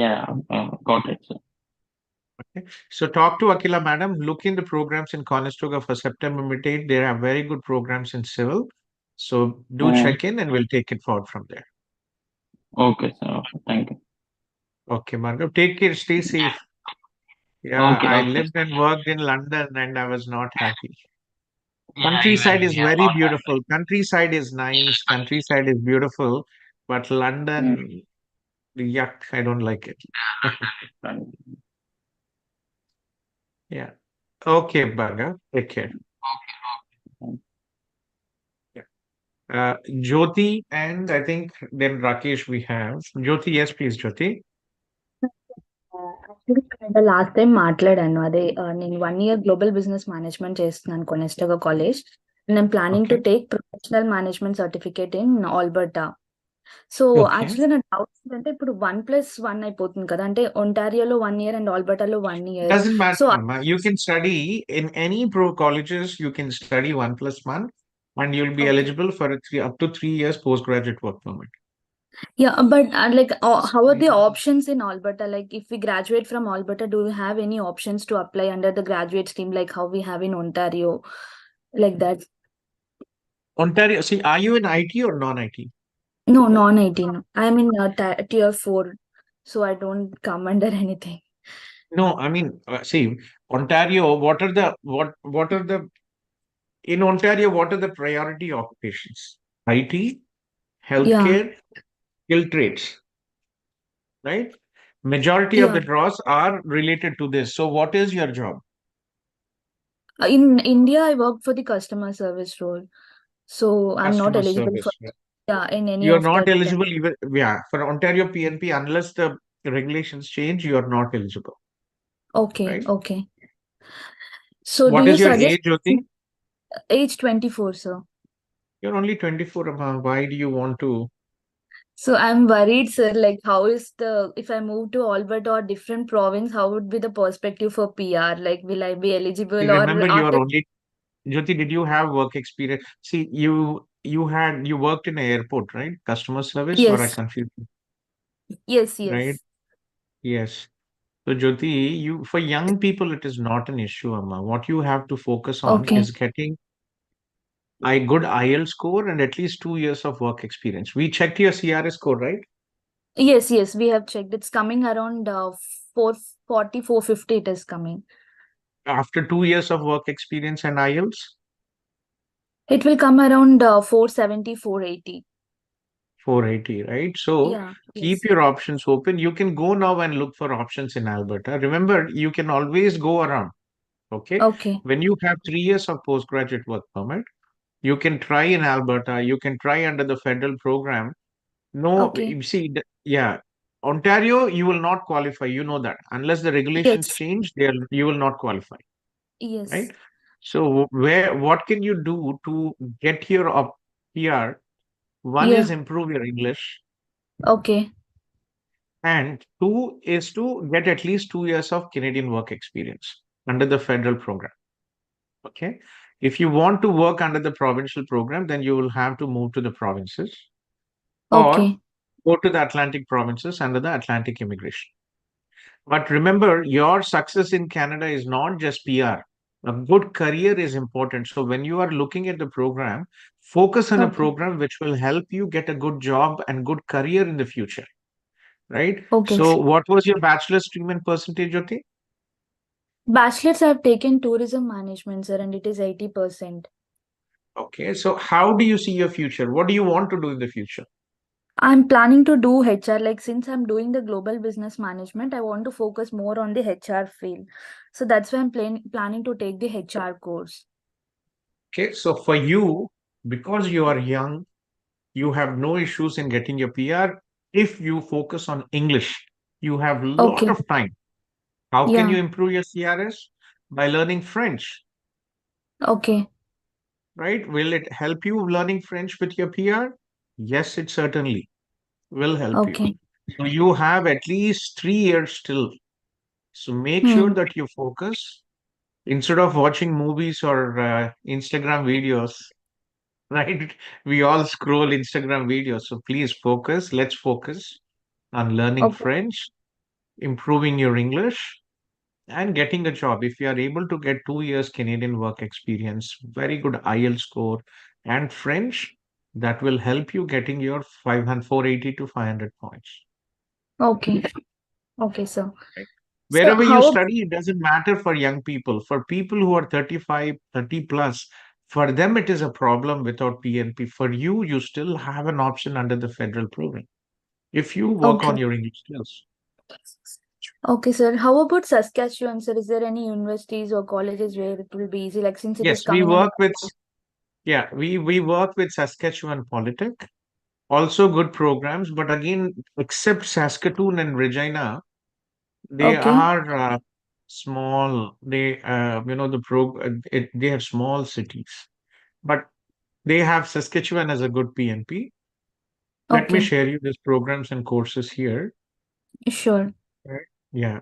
Yeah. Got it, sir. Okay. So talk to Akila madam. Look in the programs in Conestoga for September mid-date. There are very good programs in civil. So do check in and we'll take it forward from there. Okay, sir. Okay. Thank you. Okay, Margaret. Take care. Stay safe. Yeah, Okay, I okay, lived and worked in London and I was not happy. Yeah, Countryside even is we are very not beautiful. Countryside is nice. Countryside is beautiful. But London, yuck, I don't like it. happy. Yeah. Okay, Bhargav. Take care. Jyoti and I think then Rakesh we have. Jyoti, yes, please, Jyoti. Actually last time మాట్లాడాను. అదే నేను 1 year global business management చేస్తున్నాను కొనెస్టోగా college. and I'm planning to Okay. take professional management certificate in Alberta. So Okay. యాక్చువల్గా నా doubt ఏంటంటే ఇప్పుడు 1+1 అయిపోతుంది కదా, అంటే ఒంటారియోలో 1 year అండ్ ఆల్బర్టాలో 1 year. Doesn't so matter, ma. You can study in any pro colleges. You can study 1+1, and you'll be okay, eligible for up to 3 years postgraduate work permit. yeah, but like how are the options in Alberta? Like if we graduate from Alberta, do we have any options to apply under the graduate scheme like how we have in Ontario, like that? Ontario. See, are you in IT or non-IT? No, non-18. I'm in tier 4, so I don't come under anything. No, I mean, see, Ontario. What are the in Ontario? What are the priority occupations? IT, Yeah, healthcare, skilled trades, right? Majority of yeah. the draws are related to this. So, what is your job? In India, I worked for the customer service role, so I'm not Customer eligible service. for in any You're of not that. eligible even, yeah, for Ontario PNP, unless the regulations change, you're not eligible, Okay, right? okay. So do What you is your suggest age, Jyoti? age 24, sir? You're only 24. Why do you want to? So I'm worried, sir, like how is if I move to Alberta or different province, how would be the perspective for PR? Like will I be eligible or Remember, you are after? only, Jyoti, did you have work experience? See, you worked in an airport, right? Customer service, or I Yes, confused you, yes, right? yes. Yes. So, Jyoti, for young people, it is not an issue, Amma. What you have to focus on Okay. is getting a good IELTS score and at least 2 years of work experience. We checked your CRS score, right? Yes, yes, we have checked. It's coming around 440, 450 it is coming. After 2 years of work experience and IELTS, It will come around 470, 480. 480, right? So Yeah, keep yes. your options open. You can go now and look for options in Alberta. Remember, you can always go around. Okay. Okay, When you have 3 years of postgraduate work permit, you can try in Alberta. You can try under the federal program. No, okay. you see, yeah, Ontario, you will not qualify. You know that unless the regulations Yes, change, you will not qualify, right? yes. So what can you do to get your PR? One is Yeah, improve your English, okay, and two is to get at least 2 years of Canadian work experience under the federal program. Okay. If you want to work under the provincial program, then you will have to move to the provinces or okay, go to the Atlantic provinces under the Atlantic immigration. But remember, your success in Canada is not just PR. A good career is important. So when you are looking at the program, focus on a okay, program which will help you get a good job and good career in the future, right? okay. So what was your bachelor's stream in percentage, Jyoti? Bachelor's I've taken tourism management, sir, and it is 80%. Okay, so how do you see your future? What do you want to do in the future? I'm planning to do HR. Like since I'm doing the global business management, I want to focus more on the HR field. So that's why I'm planning to take the HR course. Okay, so for you, because you are young, you have no issues in getting your PR. If you focus on English, you have a lot Okay. of time. How can you Yeah. improve your CRS? By learning French, Okay. right? Will it help you learning French with your PR? Yes, it certainly will help you. Okay. So you have at least 3 years still. So make sure Hmm. that you focus instead of watching movies or Instagram videos, right? We all scroll Instagram videos. So please focus. Let's focus on learning Okay. French, improving your English, and getting a job. If you are able to get 2 years Canadian work experience, very good IELTS score, and French, that will help you getting your 500, 480 to 500 points. Okay. Okay, sir. Right? So Wherever you how study, it doesn't matter for young people. For people who are 35, 30 plus, for them it is a problem without PNP. For you, you still have an option under the federal program if you work okay. on your English skills. Okay, sir. How about Saskatchewan, sir? Is there any universities or colleges where it will be easy? Like since it is Yes, we coming under work with, yeah, we work with Saskatchewan Polytech. Also good programs, but again, except Saskatoon and Regina, they okay. are small. They, they have small cities. but they have Saskatchewan as a good PNP. Let me Okay. share you these programs and courses here. Sure. Right? Yeah.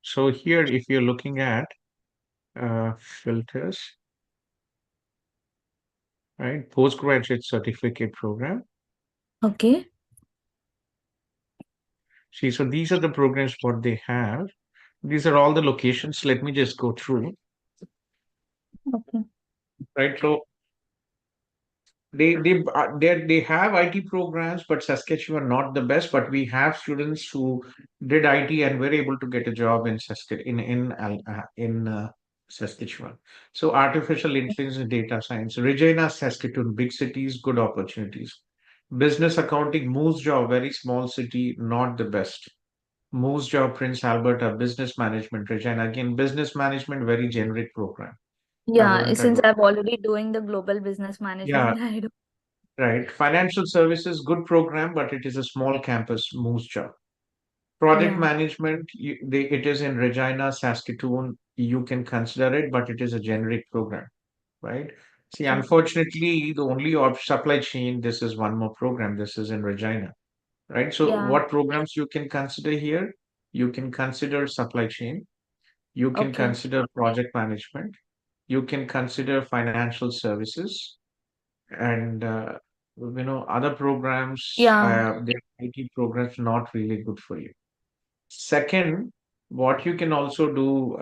So here, if you're looking at filters, right, postgraduate certificate program. Okay. See, so these are the programs what they have. These are all the locations. Let me just go through. Okay. Right. So they have IT programs, but Saskatchewan not the best. But we have students who did IT and were able to get a job in Saskatchewan. So artificial intelligence and data science, Regina, Saskatoon, big cities, good opportunities. Business accounting, Moose Jaw, very small city, not the best. Moose Jaw, Prince Alberta, business management, Regina, again business management, very generic program. I Yeah, wouldn't since advise. I'm already doing the global business Yeah, management, I don't. right. Financial services, good program, but it is a small campus, Moose Jaw. Project Yeah. management, it is in Regina, Saskatoon. You can consider it, but it is a generic program, right? See, Okay. unfortunately, the only supply chain, this is one more program. This is in Regina, right? So, Yeah. what programs you can consider here? You can consider supply chain. You can Okay. consider project management. You can consider financial services and other programs, Yeah. the IT programs not really good for you. Second, what you can also do,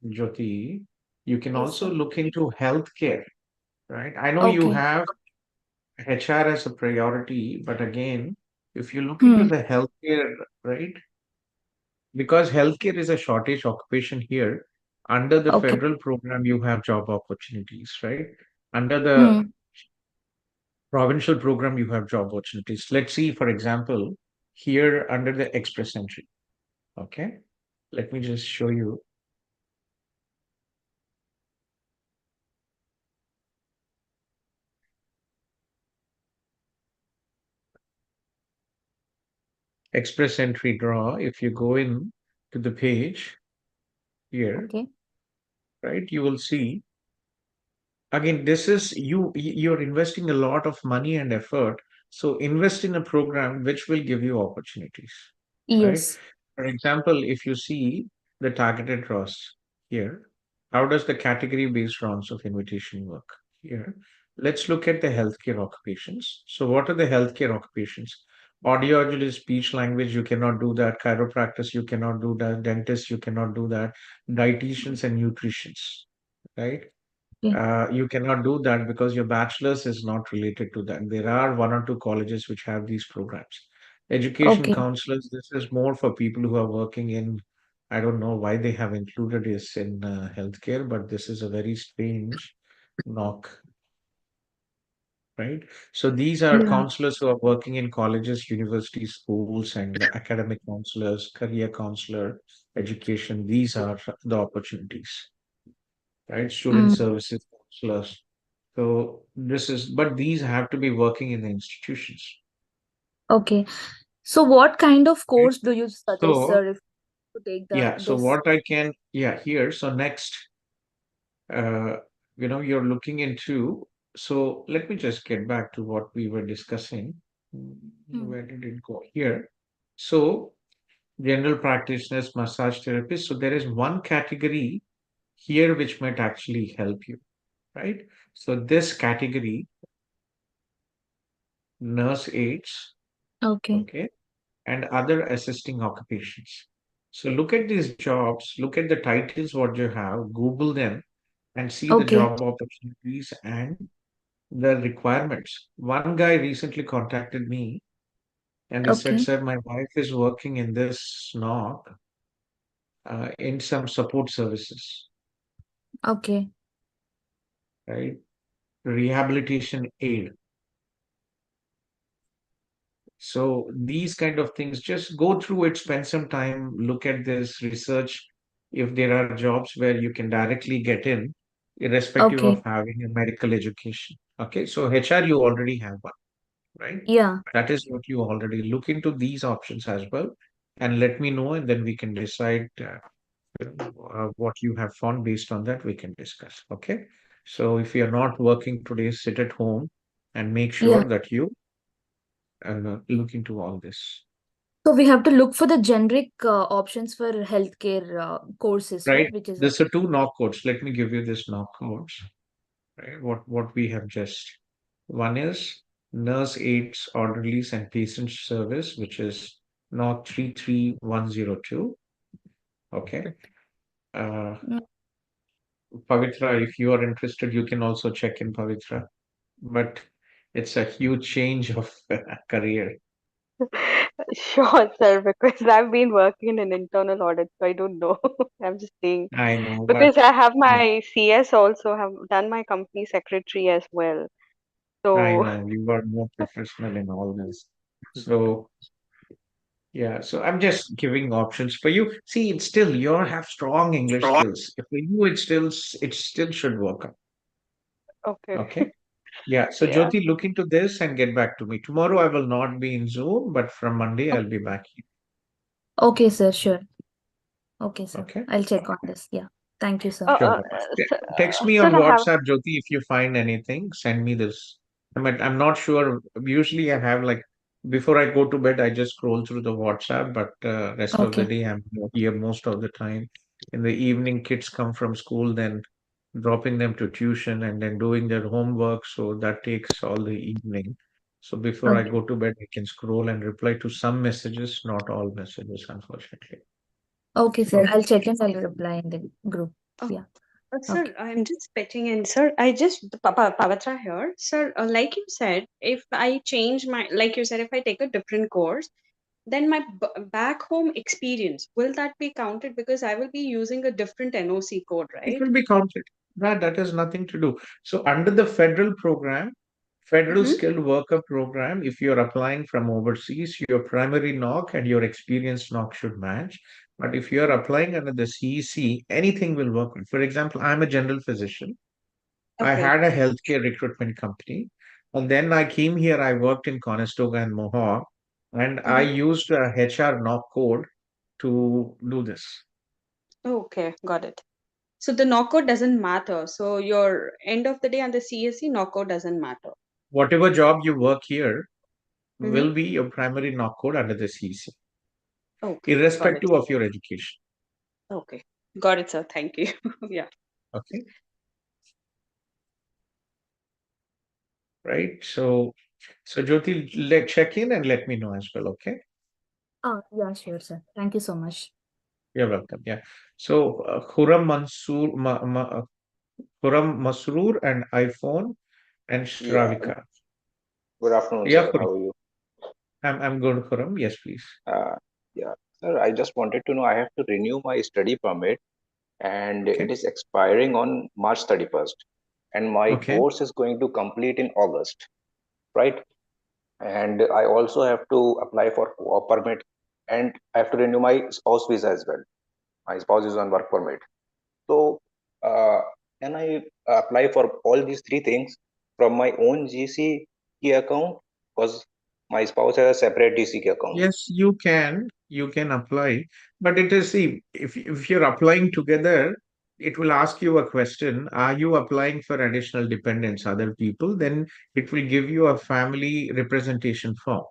Jyoti, you can Yes, also sir. look into healthcare, right? I know you Okay. have HR as a priority, but again, if you look into Hmm. the healthcare, right? Because healthcare is a shortage occupation here, under the Okay. federal program, you have job opportunities, right? Under the Hmm. provincial program, you have job opportunities. Let's see, for example, here under the express entry. Okay, let me just show you. Express entry draw. If you go in to the page here, Okay. right, you will see again, this is you're investing a lot of money and effort. So invest in a program which will give you opportunities, right? Yes. For example, if you see the targeted draws here, how does the category-based rounds of invitation work here? Let's look at the healthcare occupations. So what are the healthcare occupations? Audiologist, speech language, you cannot do that. Chiropractors, you cannot do that. Dentists, you cannot do that. Dietitians and nutritionists, right? Okay. You cannot do that because your bachelor's is not related to that. There are one or two colleges which have these programs. Education Okay. counselors, this is more for people who are working in, I don't know why they have included this in healthcare, but this is a very strange knock, right? So these are Yeah. counselors who are working in colleges, universities, schools, and academic counselors, career counselor, education. These are the opportunities, right? Student Mm. services counselors. So this is, but these have to be working in the institutions. Okay. So what kind of Right? course do you suggest, So sir, if to take the yeah, so this? what I can, yeah, here. So next, uh, you're looking into. So let me just get back to what we were discussing. Hmm. Where did it go? Here. So general practitioners, massage therapists. So there is one category here which might actually help you, right? So this category, nurse aides, Okay. okay, and other assisting occupations. So look at these jobs, look at the titles what you have, Google them and see the Okay. job opportunities and the requirements. One guy recently contacted me and he said, Okay. "Sir, my wife is working in this knock in some support services, Okay. right? Rehabilitation aid." So these kind of things, just go through it, spend some time, look at this, research if there are jobs where you can directly get in, irrespective Okay. of having a medical education. Okay, so HR, you already have one, right? Yeah. That is what you already look into these options as well, and let me know, and then we can decide what you have found. Based on that, we can discuss. Okay. So if you're not working today, sit at home and make sure that you look into all this. So we have to look for the generic options for healthcare courses, right? Right? Which is There's a two knock codes. Let me give you this knock codes. Right? What we have just one is nurse aides, orderlies, and patient service, which is knock 33102. Okay. Pavitra, if you are interested, you can also check in Pavitra. But it's a huge change of career. Sure, sir, because I've been working in an internal audit, so I don't know. I'm just saying I know, because but I have my CS also, have done my company secretary as well. I So know you are more professional in all this. So yeah, so I'm just giving options for you. See, it's still you have strong English skills. For you, it still should work out. okay. Okay. Yeah. So Yeah. Jyoti, look into this and get back to me. Tomorrow I will not be in Zoom, but from Monday I'll be back here. Okay, sir. Sure. Okay, sir. Okay. I'll check on this. Yeah. Thank you, sir. Sure. Text me Sir, on I have. WhatsApp, Jyoti, if you find anything. Send me this. I'm not sure. Usually, I have like before I go to bed, I just scroll through the WhatsApp, but rest of the Okay. day, I'm here most of the time. In the evening, kids come from school, then dropping them to tuition and then doing their homework. So that takes all the evening. So before I Okay. go to bed, I can scroll and reply to some messages, not all messages, unfortunately. Okay, sir. I'll check and I'll reply in the group. Oh, Yeah. sir, Okay. I'm just pitching in, sir. Pavitra here, sir. Like you said, if I change my, like you said, if I take a different course, then my back home experience, will that be counted? Because I will be using a different NOC code, It right? will be counted. That has nothing to do. So under the federal program, federal Mm-hmm. skilled worker program, if you're applying from overseas, your primary knock and your experience knock should match. But if you're applying under the CEC, anything will work. For example, I'm a general physician. I Okay. had a healthcare recruitment company. And then I came here, I worked in Conestoga and Mohawk, and I used a HR knock code to do this. Okay, got it. So the knockout doesn't matter. So your end of the day on the CSC knockout doesn't matter. Whatever job you work here Mm-hmm. will be your primary knock code under the CEC, Okay, got it. irrespective of your education. Okay, got it, sir. Thank you. Yeah. Okay. Right. So Jyoti, check in and let me know as well. Okay. Yeah, sure, sir. Thank you so much. You're welcome. Yeah. So Khurram Khurram Masroor and iPhone and Yeah. Shravika. Good afternoon, Yeah, sir. Khurram. How are you? I'm good, Khurram. Yes, please. Yeah, sir. I just wanted to know. I have to renew my study permit, and Okay. it is expiring on March 31st, and my Okay. course is going to complete in August, right? And I also have to apply for work permit, and I have to renew my spouse visa as well. My spouse is on work permit. So, uh, can I apply for all these three things from my own GCK account? Because my spouse has a separate GCK account. Yes, you can. You can apply, but it is see if you're applying together, it will ask you a question. Are you applying for additional dependents, other people? Then it will give you a family representation form,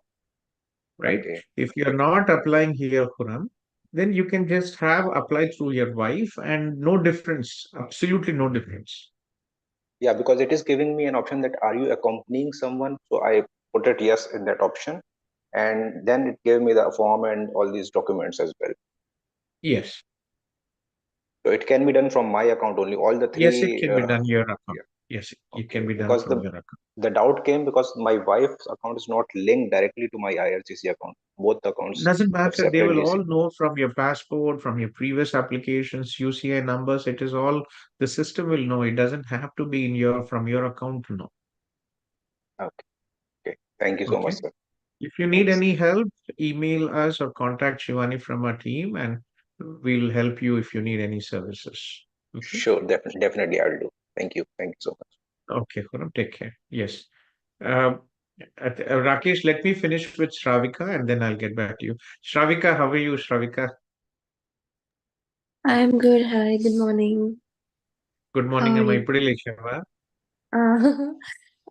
right? Okay. If you're not applying here, Khurram, then you can just have apply through your wife and no difference, absolutely no difference. Yeah, because it is giving me an option that are you accompanying someone? So I put it yes in that option, and then it gave me the form and all these documents as well. Yes. So it can be done from my account only. All the Yes, it three. can be done your account. Yeah. Yes, it can Okay. be done Because from your account. the doubt came because my wife's account is not linked directly to my IRCC account. Both accounts Doesn't have matter. They separate will GC. all know from your passport, from your previous applications, UCI numbers. It is all the system will know. It doesn't have to be in your from your account to know. Okay. Okay. Thank you so much, Okay. sir. If you need Thanks. any help, email us or contact Shivani from our team, and we'll help you if you need any services. Okay. Sure. Definitely, I'll do. Thank you. Thank you so much. Okay, Khurram, take care. Yes. Um, Rakesh, let me finish with Shravika and then I'll get back to you. Shravika, how are you, Shravika? I'm good. Hi, good morning. Good morning, అమ్మా. yes. ఇప్పుడే లేచావా?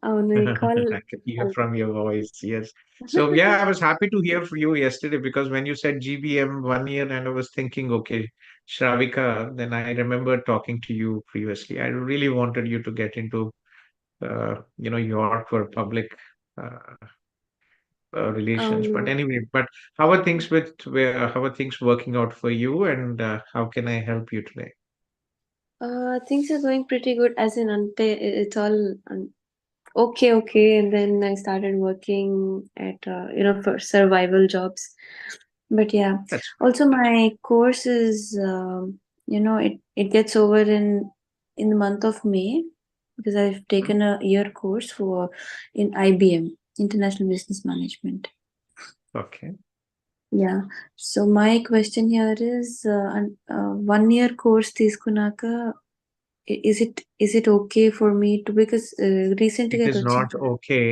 అవును ఈ call I can hear from your voice. Yes. So yeah, I was happy to hear from you yesterday because when you said GBM 1 year, and I was thinking, okay, Shravika, then I remember talking to you previously. I really wanted you to get into, York for public uh, relations. But అవును anyway, but how are things working out for you, and how can I help you today? things are going pretty good as in ante it's all okay, and then I started working at for survival jobs, but yeah, That's also my course is it gets over in the month of May because I've taken a year course for in IBM, International Business Management. okay. Yeah. So my question here is 1 year course తీసుకున్నాక is it okay for me to because It recently is not okay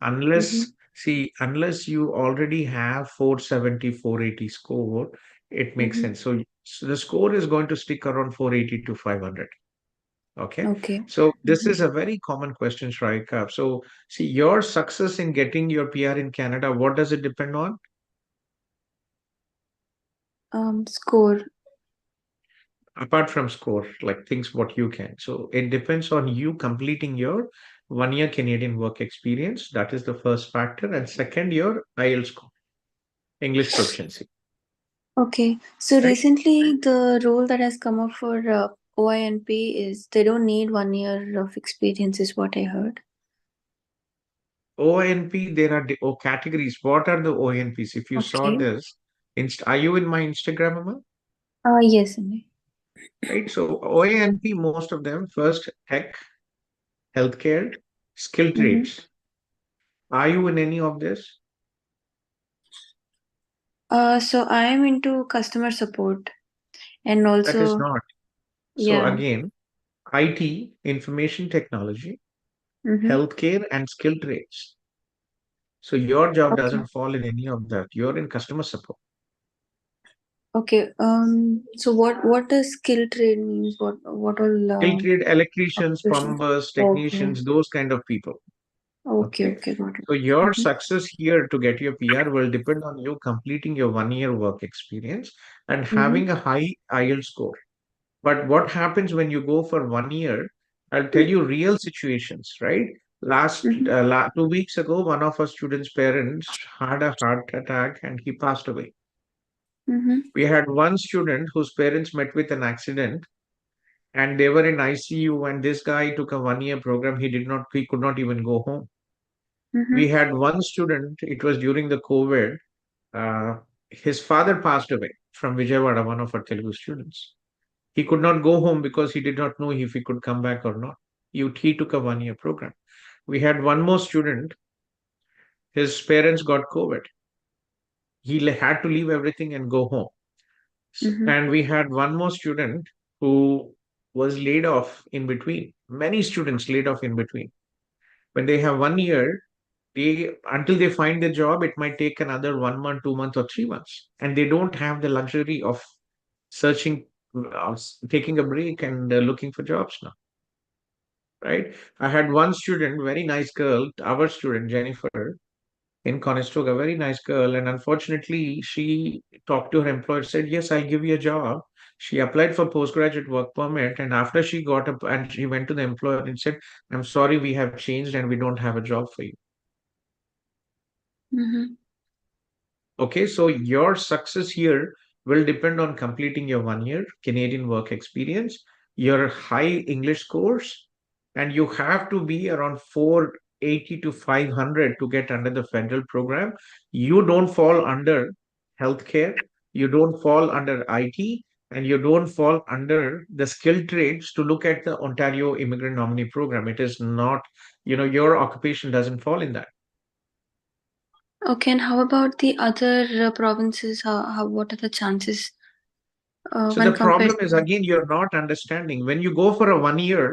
unless, Mhm. see, unless you already have 470, 480 score, it makes Mhm. sense. So the score is going to stick around 480 to 500. Okay. Okay. So this Mhm. is a very common question, Shrika. So see, your success in getting your PR in Canada, what does it depend on? Score. Apart from score, like things what you can. So it depends on you completing your 1 year Canadian work experience. That is the first factor. And second, your IELTS score, English proficiency, Okay. So right? recently the rule that has come up for OINP is they don't need 1 year of experience is what I heard. OINP, there are categories. What are the OINPs? If you saw Okay. this, are you in my Instagram, Amma? Yes. Anil. Right? So OINP, most of them, first tech, healthcare, skill Mhm. trades. Are you in any of this? So I am into customer support and That is also not. So yeah. again, IT, information technology, Mm-hmm. healthcare, and skill trades. So your job Okay. doesn't fall in any of that. You're in customer support. Okay. So what does skill trade means? What all Skill trade, electricians, occupations? plumbers, Okay. technicians, those kind of people. Okay. Okay. Okay. Got it. So your Mhm. success here to get your PR will depend on you completing your 1 year work experience and Mhm. having a high IELTS score. But what happens when you go for 1 year? I'll tell you real situations, right? Mhm. 2 weeks ago, one of our students' parents had a heart attack and he passed away. Mhm. We had one student whose parents met with an accident and they were in ICU, and this guy took a 1 year program. He could not even go home. We Mhm. had one student, it was during the COVID. His father passed away from Vijayawada, one of our Telugu students. He could not go home because he did not know if he could come back or not. He took a 1 year program. We had one more student, his parents got COVID. He had to leave everything and go home. Mhm. And we had one more student who was laid off in between. Many students laid off in between. When they have 1 year, until they find the job, it might take another 1 month, 2 months, or 3 months. And they don't have the luxury of searching, taking a break and looking for jobs now. Right? I had one student, very nice girl, our student, Jennifer, in Conestoga, very nice girl. And unfortunately, she talked to her employer, said, yes, I'll give you a job. She applied for postgraduate work permit. And after she got up and she went to the employer and said, I'm sorry, we have changed and we don't have a job for you. Mhm. Okay, so your success here will depend on completing your 1 year Canadian work experience, your high English scores, and you have to be around 480 to 500 to get under the federal program. You don't fall under healthcare, you don't fall under IT, and you don't fall under the skilled trades to look at the Ontario Immigrant Nominee Program. It is not, your occupation doesn't fall in that. Okay. And how about the other provinces? How what are the chances So the when problem compared is, to? again, you're not understanding. When you go for a 1 year,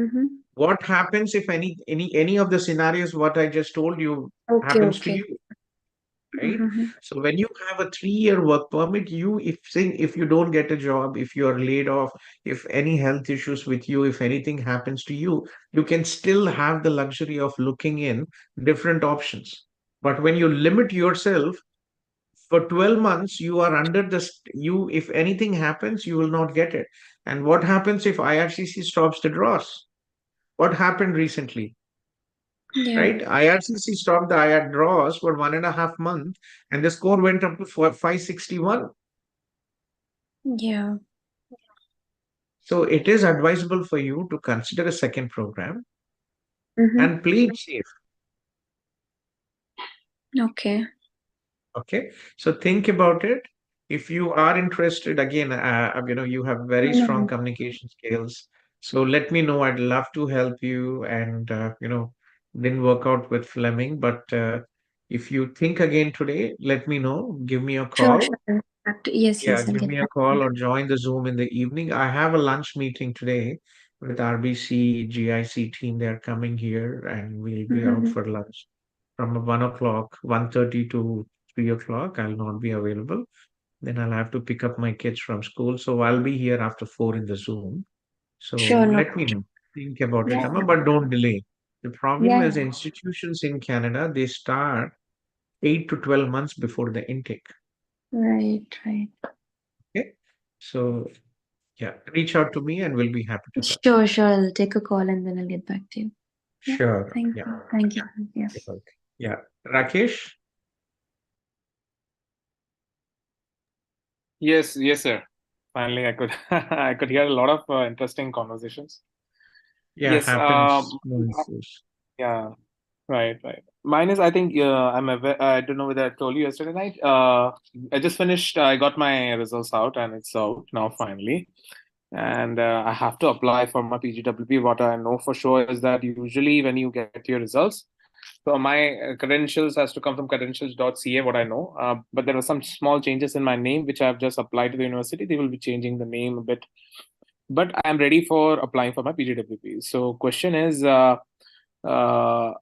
Mhm. what happens if any of the scenarios what I just told you Okay. happens to Okay. you? right? So when you have a 3-year work permit, if you don't get a job, if you are laid off, if any health issues with you, if anything happens to you, you can still have the luxury of looking in different options. But when you limit yourself for 12 months, you are under if anything happens, you will not get it. And what happens if IRCC stops the draws? What happened recently? Yeah. Right? IRCC stopped the IR draws for 1.5 months and the score went up to 561. Yeah. So it is advisable for you to consider a second program and play it safe. Okay. Okay. So think about it. If you are interested, again, you have very strong communication skills. So let me know. I'd love to help you. And, didn't work out with Fleming, but if you think again today, let me know. Give me a Sure, call. sure. Yes, Yeah, yes, I'll give get me a back. call or join the Zoom in the evening. I have a lunch meeting today with RBC GIC team. They're coming here and we'll be out for lunch from 1:00, 1:30 to 3:00. I'll not be available. Then I'll have to pick up my kids from school. So I'll be here after 4 in the Zoom. So Sure, no let me know. Think about it, Yeah. Amma, but don't delay. The problem Yeah, is yeah. institutions in Canada, they start 8 to 12 months before the intake. Right, right. Okay. So yeah, reach out to me and we'll be happy to help. Sure, sure. I'll take a call and then I'll get back to you. Yeah. Sure. Thank Yeah. you. Thank you. Yeah. Yeah. Rakesh? Yes, yes, sir. Finally, I could I could hear a lot of interesting conversations. Yeah, Yes, happens. No issues. yeah, right, right. Mine is, I think, I'm aware, I don't know whether I told you yesterday night. I just finished, I got my results out and it's out now finally. And I have to apply for my PGWP. What I know for sure is that usually when you get your results, so my credentials has to come from credentials.ca, what I know. But there are some small changes in my name, which I've just applied to the university. They will be changing the name a bit. But I'm ready for applying for my PGWP. So question is, I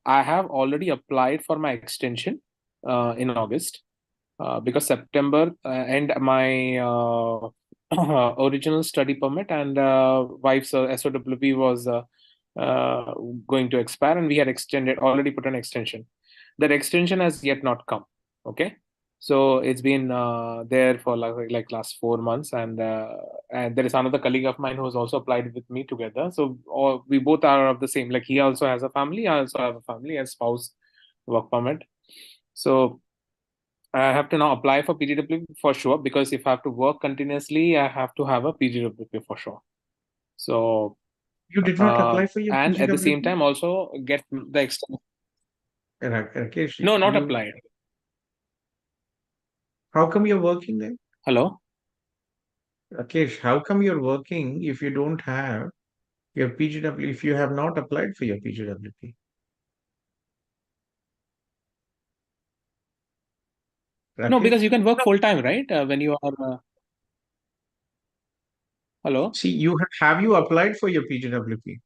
have already applied for my extension in August because September and my original study permit and wife's SOWP was uh, going to expire, and we had already put an extension. That extension has yet not come. Okay, so it's been there for like last 4 months, and there is another colleague of mine who has also applied with me together. So we both are of the same. Like he also has a family, I also have a family and spouse work permit. So I have to now apply for PGWP for sure, because if I have to work continuously, I have to have a PGWP for sure. So You did not apply for your and at the same PGWP? time also get the extension. Rakesh, No, not applied. How come you're working then? Hello? Rakesh, how come you're working if you don't have your PGWP, if you have not applied for your PGWP? No, because Rakesh? you can work full time, right? When you are. Hello? See, have you applied for your PGWP?